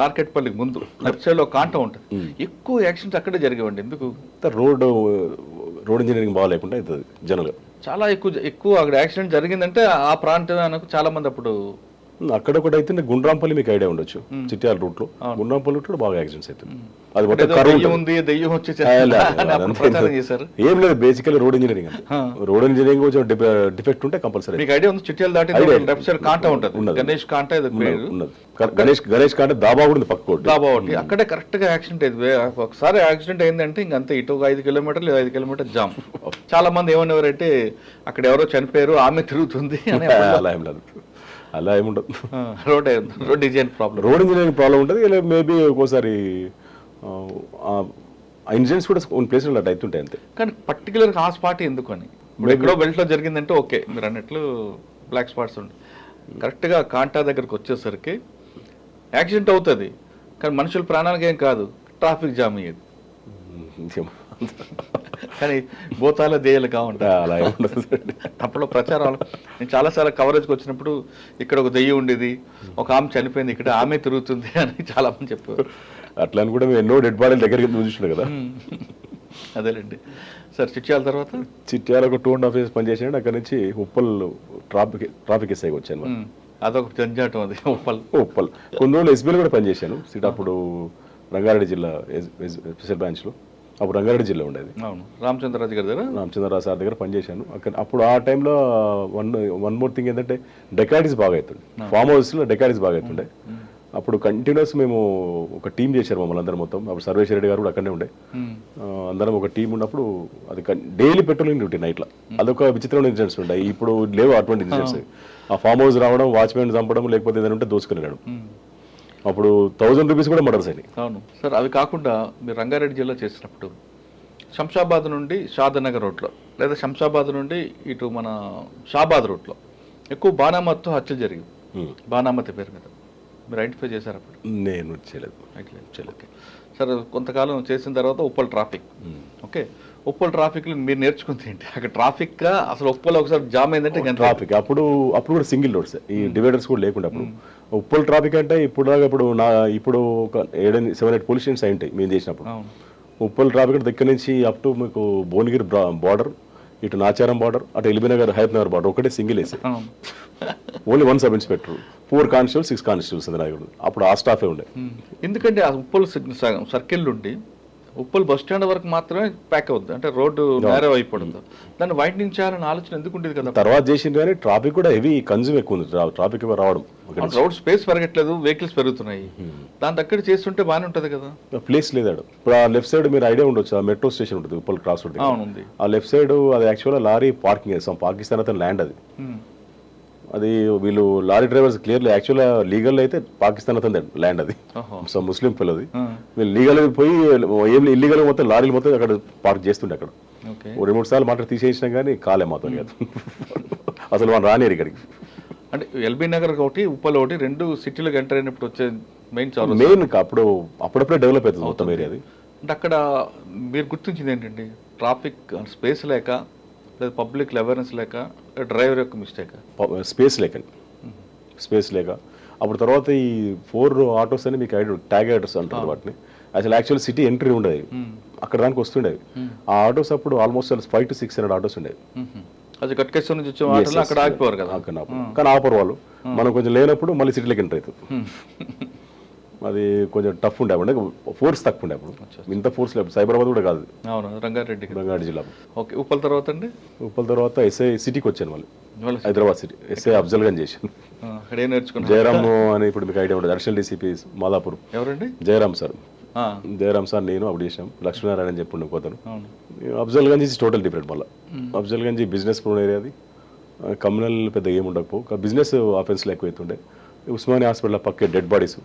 నార్కెట్పల్లికి ముందు లెఫ్ట్ సైడ్లో కాంటా ఉంటుంది. ఎక్కువ యాక్సిడెంట్స్ అక్కడే జరిగేవండి. ఎందుకు? రోడ్ ఇంజనీరింగ్ బాగాలేకుండా అవుతుంది జనరల్గా. చాలా ఎక్కువ అక్కడ యాక్సిడెంట్ జరిగిందంటే ఆ ప్రాంతం చాలా మంది అప్పుడు అక్కడ కూడా అయితే గుండ్రాంపల్లి మీకు ఐడియా ఉండొచ్చు, చిట్యాల రూట్ లో గుండ్రాంపల్లి రూట్ లో బాగా యాక్సిడెంట్స్ అవుతుంది. అది ఏం లేదు, బేసికల్లీ రోడ్ ఇంజనీరింగ్ అంటే రోడ్ ఇంజనీరింగ్ కొంచెం డిఫెక్ట్ ఉంటే కంపల్సరీ. మీకు ఐడియా ఉంది, చిట్యాల దాటి లెఫ్ట్ సైడ్ కాంటా ఉంటుంది, గణేష్ కాంటా గణేష్ కాంటా దాబా కూడా పక్క దాబా ఒకటి, అక్కడే కరెక్ట్ గా యాక్సిడెంట్ అయింది. ఒకసారి యాక్సిడెంట్ అయిందంటే ఇంకంతే, ఇటు 5 కిలోమీటర్లు 5 కిలోమీటర్ జామ్. చాలా మంది ఏమనేవారంటే అక్కడ ఎవరో చనిపోయారు, ఆమె తిరుగుతుంది అని. అలా ఏం లేదు, అలా ఏముండదు. Road design problem, road engineering problem ఉంటుంది. ఇలా మేబీ ఒక్కోసారి ఇంజిన్స్ కూడా కొన్ని ప్లేస్లో అట్లా అవుతుంటాయి అంతే. కానీ పర్టికులర్గా ఆ స్పాట్ ఎందుకు అని, ఇప్పుడు ఎక్కడో బెల్ట్లో జరిగిందంటే ఓకే, మీరు అన్నట్లు బ్లాక్ స్పాట్స్ ఉంటాయి. కరెక్ట్గా కాంటా దగ్గరకు వచ్చేసరికి యాక్సిడెంట్ అవుతుంది, కానీ మనుషుల ప్రాణానికి ఏం కాదు, ట్రాఫిక్ జామ్ అయ్యేది. కానీ భూతాల దేయాలు కావుంటాయి, అలా ఉండదు. అప్పుడు ప్రచారాలు నేను చాలాసార్లు కవరేజ్కి వచ్చినప్పుడు ఇక్కడ ఒక దెయ్యం ఉండేది, ఒక ఆమె చనిపోయింది, ఇక్కడ ఆమె తిరుగుతుంది అని చాలా మంది చెప్పారు. అట్లా అని కూడా మేము ఎన్నో డెడ్ బాడీల దగ్గరికి చూసినాం కదా. అదేలేండి సార్. చిట్యాల తర్వాత చిట్యాల ఒక 2.5 years పనిచేసాను. అక్కడ నుంచి ఉప్పల్ ట్రాఫిక్ ఎస్ఐకి వచ్చాను. అదొక జంజాటం, అది ఉప్పల్. కొన్ని రోజులు ఎస్బీలో కూడా పనిచేశాను. అప్పుడు రంగారెడ్డి జిల్లా స్పెషల్ బ్రాంచ్లో, అప్పుడు రంగారెడ్డి జిల్లా ఉండేది. అవును, రామచంద్రరాజు గారి దగ్గర, రామచంద్రరాజు సార్ దగ్గర పనిచేశాను. అప్పుడు ఆ టైంలో వన్ మోర్ థింగ్ ఏంటంటే డెకాయిటీస్ బాగా అవుతుండే, ఫామ్ హౌస్లో డెకాయిటీస్ బాగా అవుతుండే. అప్పుడు కంటిన్యూస్ మేము ఒక టీం చేశారు మమ్మల్ని అందరం మొత్తం. అప్పుడు సర్వేశ్వర రెడ్డి గారు కూడా అక్కడనే ఉండే. అందరం ఒక టీం ఉన్నప్పుడు అది డైలీ పెట్రోలింగ్ డ్యూటీ నైట్లో. అదొక విచిత్రమైన ఇన్సిడెంట్స్ ఉంటాయి. ఇప్పుడు లేవు అటువంటి ఇన్సిడెంట్స్. ఆ ఫామ్ హౌస్ రావడం, వాచ్మెన్ చంపడం, లేకపోతే ఏదైనా ఉంటే దోచుకుని వెళ్ళడం. అప్పుడు 1000 రూపీస్ కూడా మర్డర్స్ అయినాయి. అవును సార్. అవి కాకుండా మీరు రంగారెడ్డి జిల్లా చేసినప్పుడు శంషాబాద్ నుండి షాదనగర్ రోడ్లో, లేదా శంషాబాద్ నుండి ఇటు మన షాబాద్ రోడ్లో ఎక్కువ బాణామతితో హత్యలు జరిగింది. బాణామతి పేరు మీద మీరు ఐడెంటిఫై చేశారు అప్పుడు? నేను చేయలేదు. Okay sir. కొంతకాలం చేసిన తర్వాత ఉప్పల్ ట్రాఫిక్, ఓకే, ఉప్పల్ ట్రాఫిక్లో మీరు నేర్చుకుంది ఏంటి? అక్కడ ట్రాఫిక్ అసలు ఉప్పల్ ఒకసారి జామ్ అయిందంటే ట్రాఫిక్ అప్పుడు కూడా సింగిల్ రోడ్స్, ఈ డివైడర్స్ కూడా లేకుండా. అప్పుడు ఉప్పల్ ట్రాఫిక్ అంటే ఇప్పుడు ఒక 7-8 పోలీస్ స్టేషన్స్ అయి ఉంటాయి మేము చేసినప్పుడు. ఉప్పల్ ట్రాఫిక్ దగ్గర నుంచి అప్ టు మీకు భువనగిరి బార్డర్, ఇటు నాచారం బార్డర్, అటు ఎల్బీనగర్ హయత్ నగర్ బార్డర్ ఒకటే సింగిల్ వేసి only 1 sub inspector, 4 constables, 6 constables అప్పుడు ఆ స్టాఫే ఉండే. ఎందుకంటే ఆ ఉప్పల్ సర్కిల్ నుండి ఉప్పల్ బస్ స్టాండ్ వరకు మాత్రమే ప్యాక్ అవుతుంది, అంటే రోడ్డు నేరో అయిపోతుంది. దాన్ని వైండింగ్ చేయాలని ఆలోచన ఎందుకు ఉండేది కదా? తర్వాత చేసింది, కానీ ట్రాఫిక్ కూడా హెవీ కన్జ్యూమ్ ఎక్కువ ఉంది. ట్రాఫిక్ రావడం, రోడ్ స్పేస్ పెరగట్లేదు, వెహికల్స్ పెరుగుతున్నాయి. దాని దగ్గర చేస్తుంటే బాగానే ఉంటది కదా. ప్లేస్ లేదు. ఇప్పుడు ఆ లెఫ్ట్ సైడ్ మీరు ఐడియా ఉండొచ్చు, ఆ మెట్రో స్టేషన్ ఉంటుంది ఉప్పల్ క్రాస్ రోడ్. అవునుంది. ఆ లెఫ్ట్ సైడ్ అది యాక్చువల్గా లారీ పార్కింగ్ చేస్తాం, పాకిస్తాన్ అతను ల్యాండ్ అది. అది వీళ్ళు లారీ డ్రైవర్స్ క్లియర్లీ యాక్చువల్గా లీగల్ అయితే పాకిస్తాన్ అతని ల్యాండ్ అది. సో ముస్లిం పిల్లది. వీళ్ళు లీగల్ పోయి ఏం ఇల్లీగల్ మొత్తం లారీలు మొత్తం అక్కడ పార్క్ చేస్తుండే. అక్కడ 2-3 సార్లు మాత్రం తీసేసినాం, కానీ కాలే మాతో అసలు వాళ్ళు రానియరు ఇక్కడికి. అంటే ఎల్బీ నగర్ ఒకటి, ఉప్పల్ ఒకటి, 2 సిటీలకు ఎంటర్ అయినప్పుడు వచ్చే మెయిన్ అప్పుడప్పుడే డెవలప్ అవుతుంది మొత్తం ఏరియా అది. అంటే అక్కడ మీరు గుర్తించింది ఏంటండి? ట్రాఫిక్ స్పేస్ లేక, లేదా పబ్లిక్ అవేర్నెస్ లేక, డ్రైవర్ యొక్క మిస్టేక్? స్పేస్ లేక. అప్పుడు తర్వాత ఈ 4 ఆటోస్ అని మీకు ట్యాగ్ ఆటోస్ అంటారు వాటిని. అసలు యాక్చువల్ సిటీ ఎంట్రీ ఉండేది, అక్కడ దానికి వస్తుండేవి. ఆ ఆటోస్ అప్పుడు ఆల్మోస్ట్ 500 to 600 ఆటోస్ ఉండేవి. అది కట్కేశ్వరం నుంచి వచ్చే ఆటోలు అక్కడ ఆగిపోరు కదా. కానీ ఆపరు వాళ్ళు. మనం కొంచెం లేనప్పుడు మళ్ళీ సిటీలోకి ఎంటర్ అవుతుంది. అది కొంచెం టఫ్ ఉండే అప్పుడు ఫోర్స్ తక్కువ ఉండే అప్పుడు ఇంత ఫోర్స్ లేదు సైబరాబాద్ కూడా కాదు అవును రంగారెడ్డి జిల్లా. ఓకే ఉప్పల్ తర్వాత అండి ఉప్పల్ తర్వాత ఎస్ఐ సిటీకి వచ్చాను మళ్ళీ హైదరాబాద్ సిటీ ఎస్ఐ అఫ్జల్గంజ్ చేశాను. అక్కడే నేర్చుకున్నాను. జయరామ్ అని ఇప్పుడు మీకు ఐడియా ఉంటుంది అడిషనల్ డీసీపీ మాదాపూర్. ఎవరండి? జయరామ్ సార్ నేను అప్పుడు చేసాం లక్ష్మీనారాయణ అని చెప్పి పోతాను. Afzalgunj is total different. మళ్ళీ అఫ్జల్గంజ్ బిజినెస్ ప్రోన్ ఏరియా, అది కమ్యూనల్ పెద్ద ఏమి ఉండకపో బిజినెస్ ఆఫెన్స్లో ఎక్కువ అవుతుండే. ఉస్మానియా హాస్పిటల్ పక్కే dead bodies,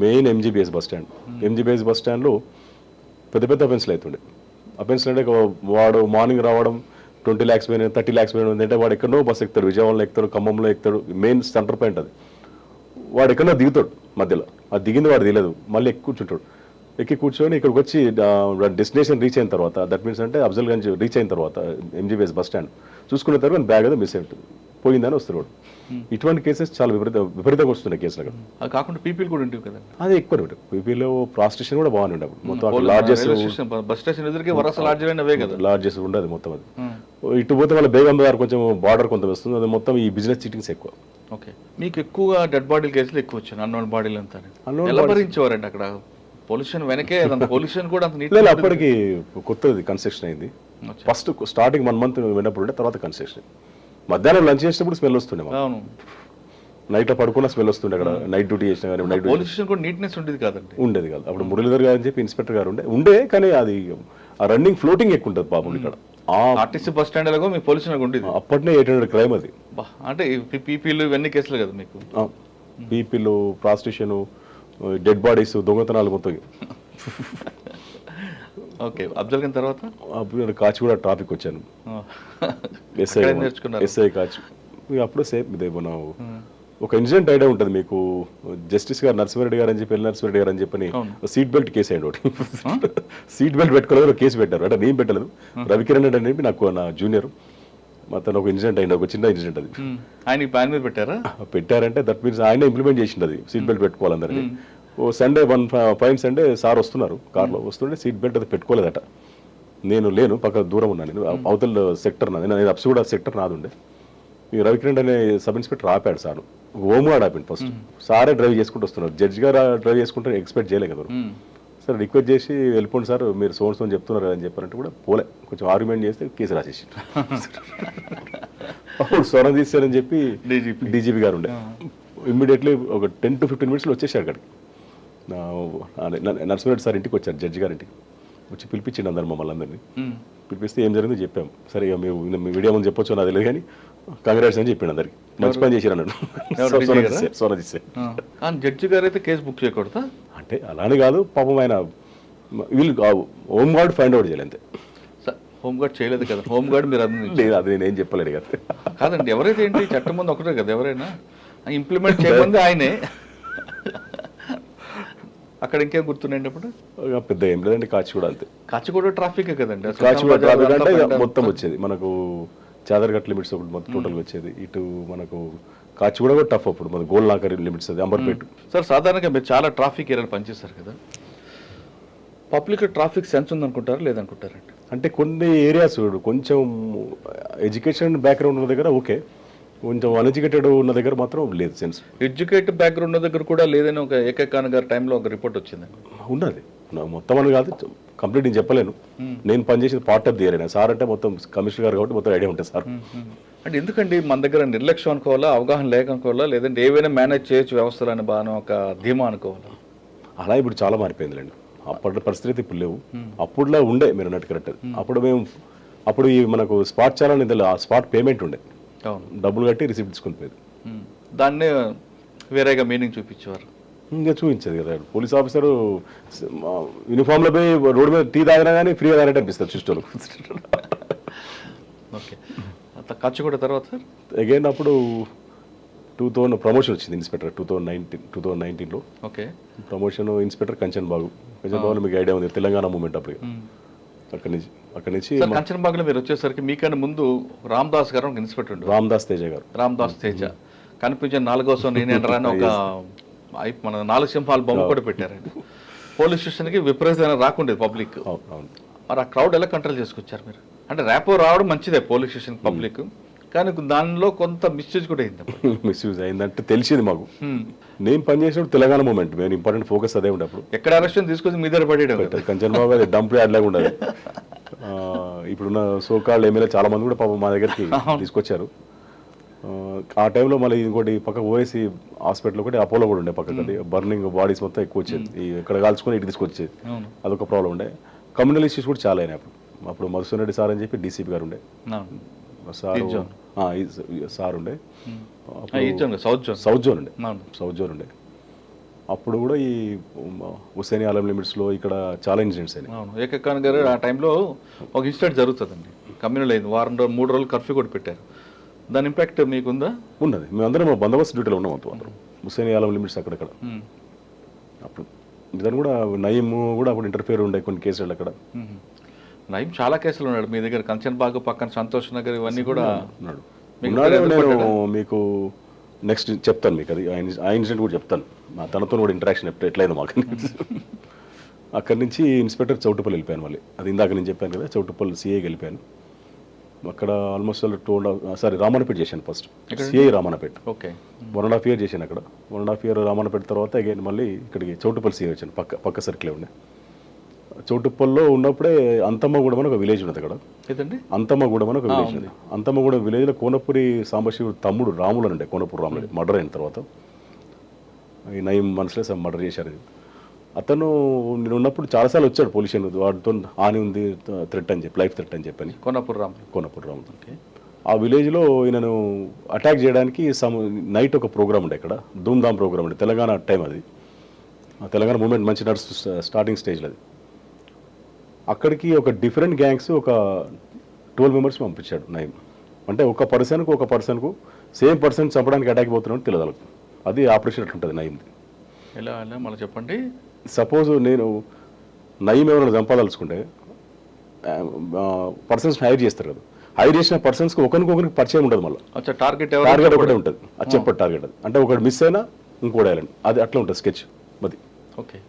main MGBS bus stand. MGBS bus స్టాండ్లో పెద్ద పెద్ద అఫెన్స్లు అవుతుండే. అఫెన్స్లు అంటే వాడు మార్నింగ్ రావడం 20 lakhs పోయినా 30 lakhs పోయినా అంటే వాడు ఎక్కడో బస్ ఎక్కుతాడు, విజయవాడలో ఎక్కుతాడు, ఖమ్మంలో ఎక్కుతాడు, మెయిన్ సెంటర్ పాయింట్ అది. వాడు ఎక్కడో దిగుతాడు మధ్యలో, అది దిగింది వాడు దిగలేదు, మళ్ళీ ఎక్కి కూర్చుంటాడు. ఎక్కి కూర్చొని ఇక్కడికి వచ్చి డెస్టినేషన్ రీచ్ అయిన తర్వాత, దట్ మీన్స్ అంటే అఫ్జల్గంజ్ రీచ్ అయిన తర్వాత ఎంజీబీఎస్ బస్ స్టాండ్ చూసుకున్న తర్వాత బ్యాగ్ ఏదో మిస్ అవుతుంది, పోయిందని వస్తున్నాడు. ఇటువంటి కేసెస్ చాలా విపరీతంగా వస్తున్నాయి కేసులు. అక్కడ అది కాకుండా పీపీలు కూడా ఉండేవి కదా, అది ఎక్కువ ఉంటుంది. పీపీలో ప్రాస్టిట్యూషన్ కూడా బాగానే ఉండదు. మొత్తం లార్జెస్ట్ బస్ స్టేషన్ ఎదురుగా వరస లార్జెస్ట్ ఉండదు మొత్తం. అది ఇటు పోతే వాళ్ళ బేగం గారు కొంచెం బార్డర్ కొంత వస్తుంది, అది మొత్తం ఈ బిజినెస్ చీటింగ్స్ ఎక్కువ. ఓకే, మీకు ఎక్కువగా డెడ్ బాడీల కేసులు ఎక్కువ వచ్చాయి, అన్నోన్ బాడీలు అంతా ఎలా భరించేవారండి అక్కడ? పొల్యూషన్ వెనకే పొల్యూషన్ కూడా అంత నీట్. అప్పటికి కొత్తది కన్స్ట్రక్షన్ అయింది. ఫస్ట్ స్టార్టింగ్ 1 month విన్నప్పుడు ఉండే, తర్వాత కన్స్ట్రక్షన్. మధ్యాహ్నం లంచ్ చేసినప్పుడు స్మెల్ వస్తుండే, నైట్ లో పడుకున్న స్మెల్ వస్తుండే. అక్కడ నైట్ డ్యూటీ చేసిన కానీ నైట్ పొల్యూషన్ కూడా నీట్నెస్ ఉండేది కాదండి, ఉండేది కాదు. అప్పుడు మురళీధర్ గారు అని చెప్పి ఇన్స్పెక్టర్ గారు ఉండే కానీ అది ఆ రన్నింగ్ ఫ్లోటింగ్ ఎక్కువ ఉంటుంది పాపం. ఇక్కడ ఆర్టీసీ బస్ స్టాండ్ లో మీ పొల్యూషన్ ఉండేది. అప్పటినే 800 క్రైమ్ అది. అంటే పీపీలు ఇవన్నీ కేసులు కదా మీకు? పీపీలు, ప్రాస్టిట్యూషన్, డెడ్ బాడీస్, దొంగతనాలు మొత్తం. ఓకే, అఫ్జల్గంజ్ తర్వాత కాచిగూడ ట్రాఫిక్ వచ్చాను, ఎస్ఐ కాచి. అప్పుడు సేమ్ ఇదే మనం ఒక ఇన్సిడెంట్ ఐడియా ఉంటుంది మీకు. జస్టిస్ గారు నరసింహారెడ్డి గారు అని చెప్పి నరసింహారెడ్డి గారు అని చెప్పని సీట్ బెల్ట్ కేసు అయ్యండి ఒకటి. సీట్ బెల్ట్ పెట్టుకోలేదు, కేసు పెట్టారు. అంటే నేను పెట్టలేదు, రవికిరణ్ రెడ్డి అని చెప్పి నాకు నా జూనియర్, మొత్తం ఒక ఇన్సిడెంట్ అయింది, ఒక చిన్న ఇన్సిడెంట్. అది ఆయన ప్లాన్ మీద పెట్టారంటే దట్ మీన్స్ ఆయన ఇంప్లిమెంట్ చేసింది అది, సీట్ బెల్ట్ పెట్టుకోవాలందరినీ. ఓ సండే ఫైన్ సండే సార్ వస్తున్నారు కార్లో, వస్తుంటే సీట్ బెల్ట్ అది పెట్టుకోలేదట. నేను లేను, పక్క దూరం ఉన్నాను, నేను అవతల సెక్టర్ నాది, నేను అప్సిగూడ సెక్టర్ నాది ఉండే. ఈ రవికిరణ్ అనే సబ్ ఇన్స్పెక్టర్ ఆపాడు సార్, హోమ్గార్డ్ ఆపిండు ఫస్ట్. సారే డ్రైవ్ చేసుకుంటూ వస్తున్నారు, జడ్జి గారు డ్రైవ్ చేసుకుంటే ఎక్స్పెక్ట్ చేయలేదు కదా. సార్ రిక్వెస్ట్ చేసి వెళ్ళిపోండి సార్, మీరు సోన్స్ అని చెప్తున్నారు అని చెప్పారంటే కూడా పోలే, కొంచెం ఆర్గ్యుమెంట్ చేస్తే కేసు రాసేసి అప్పుడు స్వరం తీస్తారని చెప్పి డీజీపీ గారు ఉండే. ఇమ్మీడియట్లీ ఒక 10 to 15 minutes వచ్చేసారు అక్కడికి. నరసింహారెడ్డి సార్ ఇంటికి వచ్చారు, జడ్జి గారి ఇంటికి వచ్చి పిలిపించిండి అందరు మమ్మల్ని అందరినీ. పిలిపిస్తే ఏం జరిగిందో చెప్పాం. సరే మేము మీడియా ముందు చెప్పొచ్చు నాకు తెలియదు కానీ కంగ్రాట్స్ అని చెప్పాను అందరికి, మంచి పని చేశారు అన్నాడు సోనదీసే. జడ్జి గారు అయితే కేసు బుక్ చేయకూడదా? అంటే అలానే కాదు పాపం, ఆయన వీళ్ళు హోంగార్డ్ ఫైండ్ అవుట్ చేయలేదు అంతే. హోంగార్డ్ చేయలేదు కదా, హోంగార్డ్ మీరు లేదు, అది నేనేం చెప్పలేదు కదా. కాదండి, ఎవరైతే ఏంటి చట్టం ముందు ఒకటే కదా, ఎవరైనా ఇంప్లిమెంట్ చేయమంది ఆయనే. అక్కడ ఇంకేం గుర్తున్నాయండి అప్పుడు? పెద్ద ఏం లేదండి, కాచిగూడ అంతే. కాచిగూడ ట్రాఫిక్ కదండి, కాచిగూడ ట్రాఫిక్ అంటే మొత్తం వచ్చేది మనకు చాదర్ఘట్ లిమిట్స్ ఒకటి మొత్తం టోటల్గా వచ్చేది. ఇటు మనకు కాచిగూడ కూడా టఫ్ అప్పుడు మన గోల్ నాకర్ లిమిట్స్ అది, అంబర్పేట. సార్ సాధారణంగా మీరు చాలా ట్రాఫిక్ ఏరియాలు పనిచేస్తారు కదా, పబ్లిక్ ట్రాఫిక్ సెన్స్ ఉందనుకుంటారా లేదనుకుంటారండి? అంటే కొన్ని ఏరియాస్ కొంచెం ఎడ్యుకేషన్ బ్యాక్గ్రౌండ్ ఉన్న దగ్గర ఓకే, కొంచెం అన్ఎడ్యుకేటెడ్ ఉన్న దగ్గర మాత్రం లేదు సెన్స్. ఎడ్యుకేటెడ్ బ్యాక్గ్రౌండ్ ఉన్న దగ్గర కూడా లేదని ఒక ఏకైకాన్ గారి టైంలో ఒక రిపోర్ట్ వచ్చింది. ఉన్నది మొత్తం అని కాదు, కంప్లీట్ నేను చెప్పలేను. నేను పనిచేసేది part of the area. Sir అంటే మొత్తం కమిషనర్ గారు కాబట్టి మొత్తం ఐడియా ఉంటుంది సార్. అంటే ఎందుకండి మన దగ్గర నిర్లక్ష్యం అనుకోవాలా, అవగాహన లేక అనుకోవాలా, లేదంటే ఏవైనా మేనేజ్ చేయొచ్చు వ్యవస్థలని బాగా ఒక ధీమా అనుకోవాలా? అలా ఇప్పుడు చాలా మారిపోయిందిలేండి, అప్పటి పరిస్థితి ఇప్పుడు లేవు. అప్పుడులా ఉండే మీరు అన్నట్టు కరెక్ట్. అప్పుడు ఈ మనకు స్పాట్ చాలా స్పాట్ పేమెంట్ ఉండే, డబ్బులు కట్టి రిసిప్ట్ తీసుకొని పోయేది. దాన్నే వేరేగా మీనింగ్ చూపించేవారు. ఇంకా చూపించేది కదా, పోలీస్ ఆఫీసరు యూనిఫామ్లో పోయి రోడ్డు మీద టీ తాగినా కానీ ఫ్రీగా తాగినట్టు అనిపిస్తారు చూస్తారు. ఓకే, కాచిగూడ తర్వాత సార్ అగైన్ అప్పుడు 2000 ప్రమోషన్ వచ్చింది ఇన్స్పెక్టర్ 2019లో. Okay, promotion inspector Kanchanbagh. మీకు ఐడియా ఉంది, తెలంగాణ మూవ్మెంట్ అప్పుడు. అక్కడి నుంచి కంచన్ బాగులో మీరు వచ్చేసరికి మీకన్నా ముందు రామ్దాస్ గారు ఒక ఇన్స్పెక్టర్, రామ్దాస్ తేజ గారు. రామ్దాస్ తేజ కనిపించిన 4వ నేనేంటరా అని ఒక మన 4 సింహాల బొమ్మ కూడా పెట్టారండి. పోలీస్ స్టేషన్కి విపరీతమైన రాకుండేది పబ్లిక్. మరి ఆ క్రౌడ్ ఎలా కంట్రోల్ చేసుకొచ్చారు మీరు? అంటే ర్యాపో రావడం మంచిదే పోలీస్ స్టేషన్ పబ్లిక్, కానీ దానిలో కొంత మిస్యూజ్ కూడా అయింది. మిస్యూజ్ అయిందంటే తెలిసింది మాకు. నేను పనిచేసినప్పుడు తెలంగాణ మూమెంట్ మేము ఇంపార్టెంట్ ఫోకస్ అదే ఉండేప్పుడు. ఎక్కడ అరెస్ట్ తీసుకొచ్చి మీ దగ్గర పడేయడం కంచన్ బాబు అది డంప్ యార్డ్ లాగా ఉండదు. ఇప్పుడున్న సోకాల్డ్ ఎమ్మెల్యే చాలా మంది కూడా పాపం మా దగ్గరికి తీసుకొచ్చారు. ఆ టైంలో మళ్ళీ ఇంకోటి పక్క ఓఎస్సీ హాస్పిటల్ ఒకటి అపోలో కూడా ఉండే పక్కకి, అది బర్నింగ్ బాడీస్ మొత్తం ఎక్కువ వచ్చేది, ఇక్కడ కాల్చుకొని ఇటు తీసుకొచ్చేది, అదొక ప్రాబ్లం ఉండే. కమ్యూనల్ ఇష్యూస్ కూడా చాలా అయినాయి అప్పుడు మధుసూదన్ రెడ్డి సార్ అని చెప్పి డీసీపీ గారు ఉండే సార్ ఉండే, సౌత్ జోన్ ఉండే. అప్పుడు కూడా ఈ హుస్సేన్ ఆలం లిమిట్స్లో ఇక్కడ చాలా ఇన్సిడెంట్స్ అయినాయి. ఏకే ఖాన్ గారు ఆ టైంలో ఒక ఇన్సిడెంట్ జరుగుతుందండి, కమ్యూనల్ అయింది, 3 రోజులు కర్ఫ్యూ కూడా పెట్టారు. దాని ఇంపాక్ట్ మీకుందా? ఉన్నది. మేమందరం బందోబస్తు డ్యూటీలో ఉన్నాం అందరం, హుస్సేన్ ఆలం లిమిట్స్ అక్కడక్కడ. అప్పుడు దాని కూడా నయీం కూడా అప్పుడు ఇంటర్ఫియర్ ఉండే కొన్ని కేసులు అక్కడ. నయీం చాలా కేసులు ఉన్నాడు మీ దగ్గర, కంచన్ బాగ్ పక్కన సంతోష్ నగర్ ఇవన్నీ కూడా ఉన్నాడు. నేను మీకు నెక్స్ట్ చెప్తాను, మీకు అది ఆ ఇన్సిడెంట్ కూడా చెప్తాను, తనతో కూడా ఇంటరాక్షన్ ఎట్లయిందో మాకు. అక్కడి నుంచి ఇన్స్పెక్టర్ చౌటుపల్లి వెళ్ళిపోయాను మళ్ళీ, అది ఇందాక నేను చెప్పాను కదా, చౌటుపల్లి సిఐకి వెళ్ళిపోయాను. అక్కడ ఆల్మోస్ట్ 2.5 రామన్నపేట చేశాను first, CI Ramannapet. Okay, 1.5 year చేశాను అక్కడ. 1.5 year రామన్నపేట తర్వాత అగైన్ మళ్ళీ ఇక్కడికి చౌటుపల్లి సిఐ వచ్చాను, పక్క సర్కిలే ఉండే. చౌటుప్పల్లో ఉన్నప్పుడే అంతమ్మగూడెం అని ఒక విలేజ్ ఉన్నది అక్కడ. అంతమ్మగూడెం అని ఒక విలేజ్ ఉంది. అంతమ్మగూడెం విలేజ్లో కోనపురి సాంబశివుడు తమ్ముడు రాములు ఉండే, కోనపూరి రాములు మర్డర్ అయిన తర్వాత ఈ నయీం మనసులో మర్డర్ చేశారు. అతను నేను ఉన్నప్పుడు చాలాసార్లు వచ్చాడు పోలీస్, వాటితో హాని ఉంది థ్రెట్ అని చెప్పి, లైఫ్ థ్రెట్ అని చెప్పని. కోనపూరి రాములు ఆ విలేజ్లో ఈయనను అటాక్ చేయడానికి నైట్ ఒక ప్రోగ్రామ్ ఉండే ఇక్కడ, ధూమ్ధామ్ ప్రోగ్రామ్ ఉండే, తెలంగాణ టైం అది, తెలంగాణ మూమెంట్ మంచి స్టార్టింగ్ స్టేజ్లో అది. అక్కడికి ఒక డిఫరెంట్ గ్యాంగ్స్ ఒక 12 members పంపించాడు నయీం. అంటే ఒక పర్సన్కు సేమ్ పర్సన్ చంపడానికి అటాక్ పోతున్నాడు తెలియదు, అది ఆపరేషన్ అట్లుంటుంది నయీంది. ఎలా మళ్ళీ చెప్పండి. సపోజ్ నేను నయీం ఎవరైనా చంపాదలుచుకుంటే పర్సన్స్ హైర్ చేస్తారు కదా, హైర్ చేసిన పర్సన్స్కి ఒకరికొకరికి పరిచయం ఉంటుంది, మళ్ళీ టార్గెట్ ఒకటే ఉంటుంది, అది చెప్పండి టార్గెట్ అది. అంటే ఒకటి మిస్ అయినా ఇంకోటి వేయాలండి, అది అట్లా ఉంటుంది స్కెచ్ అది. ఓకే,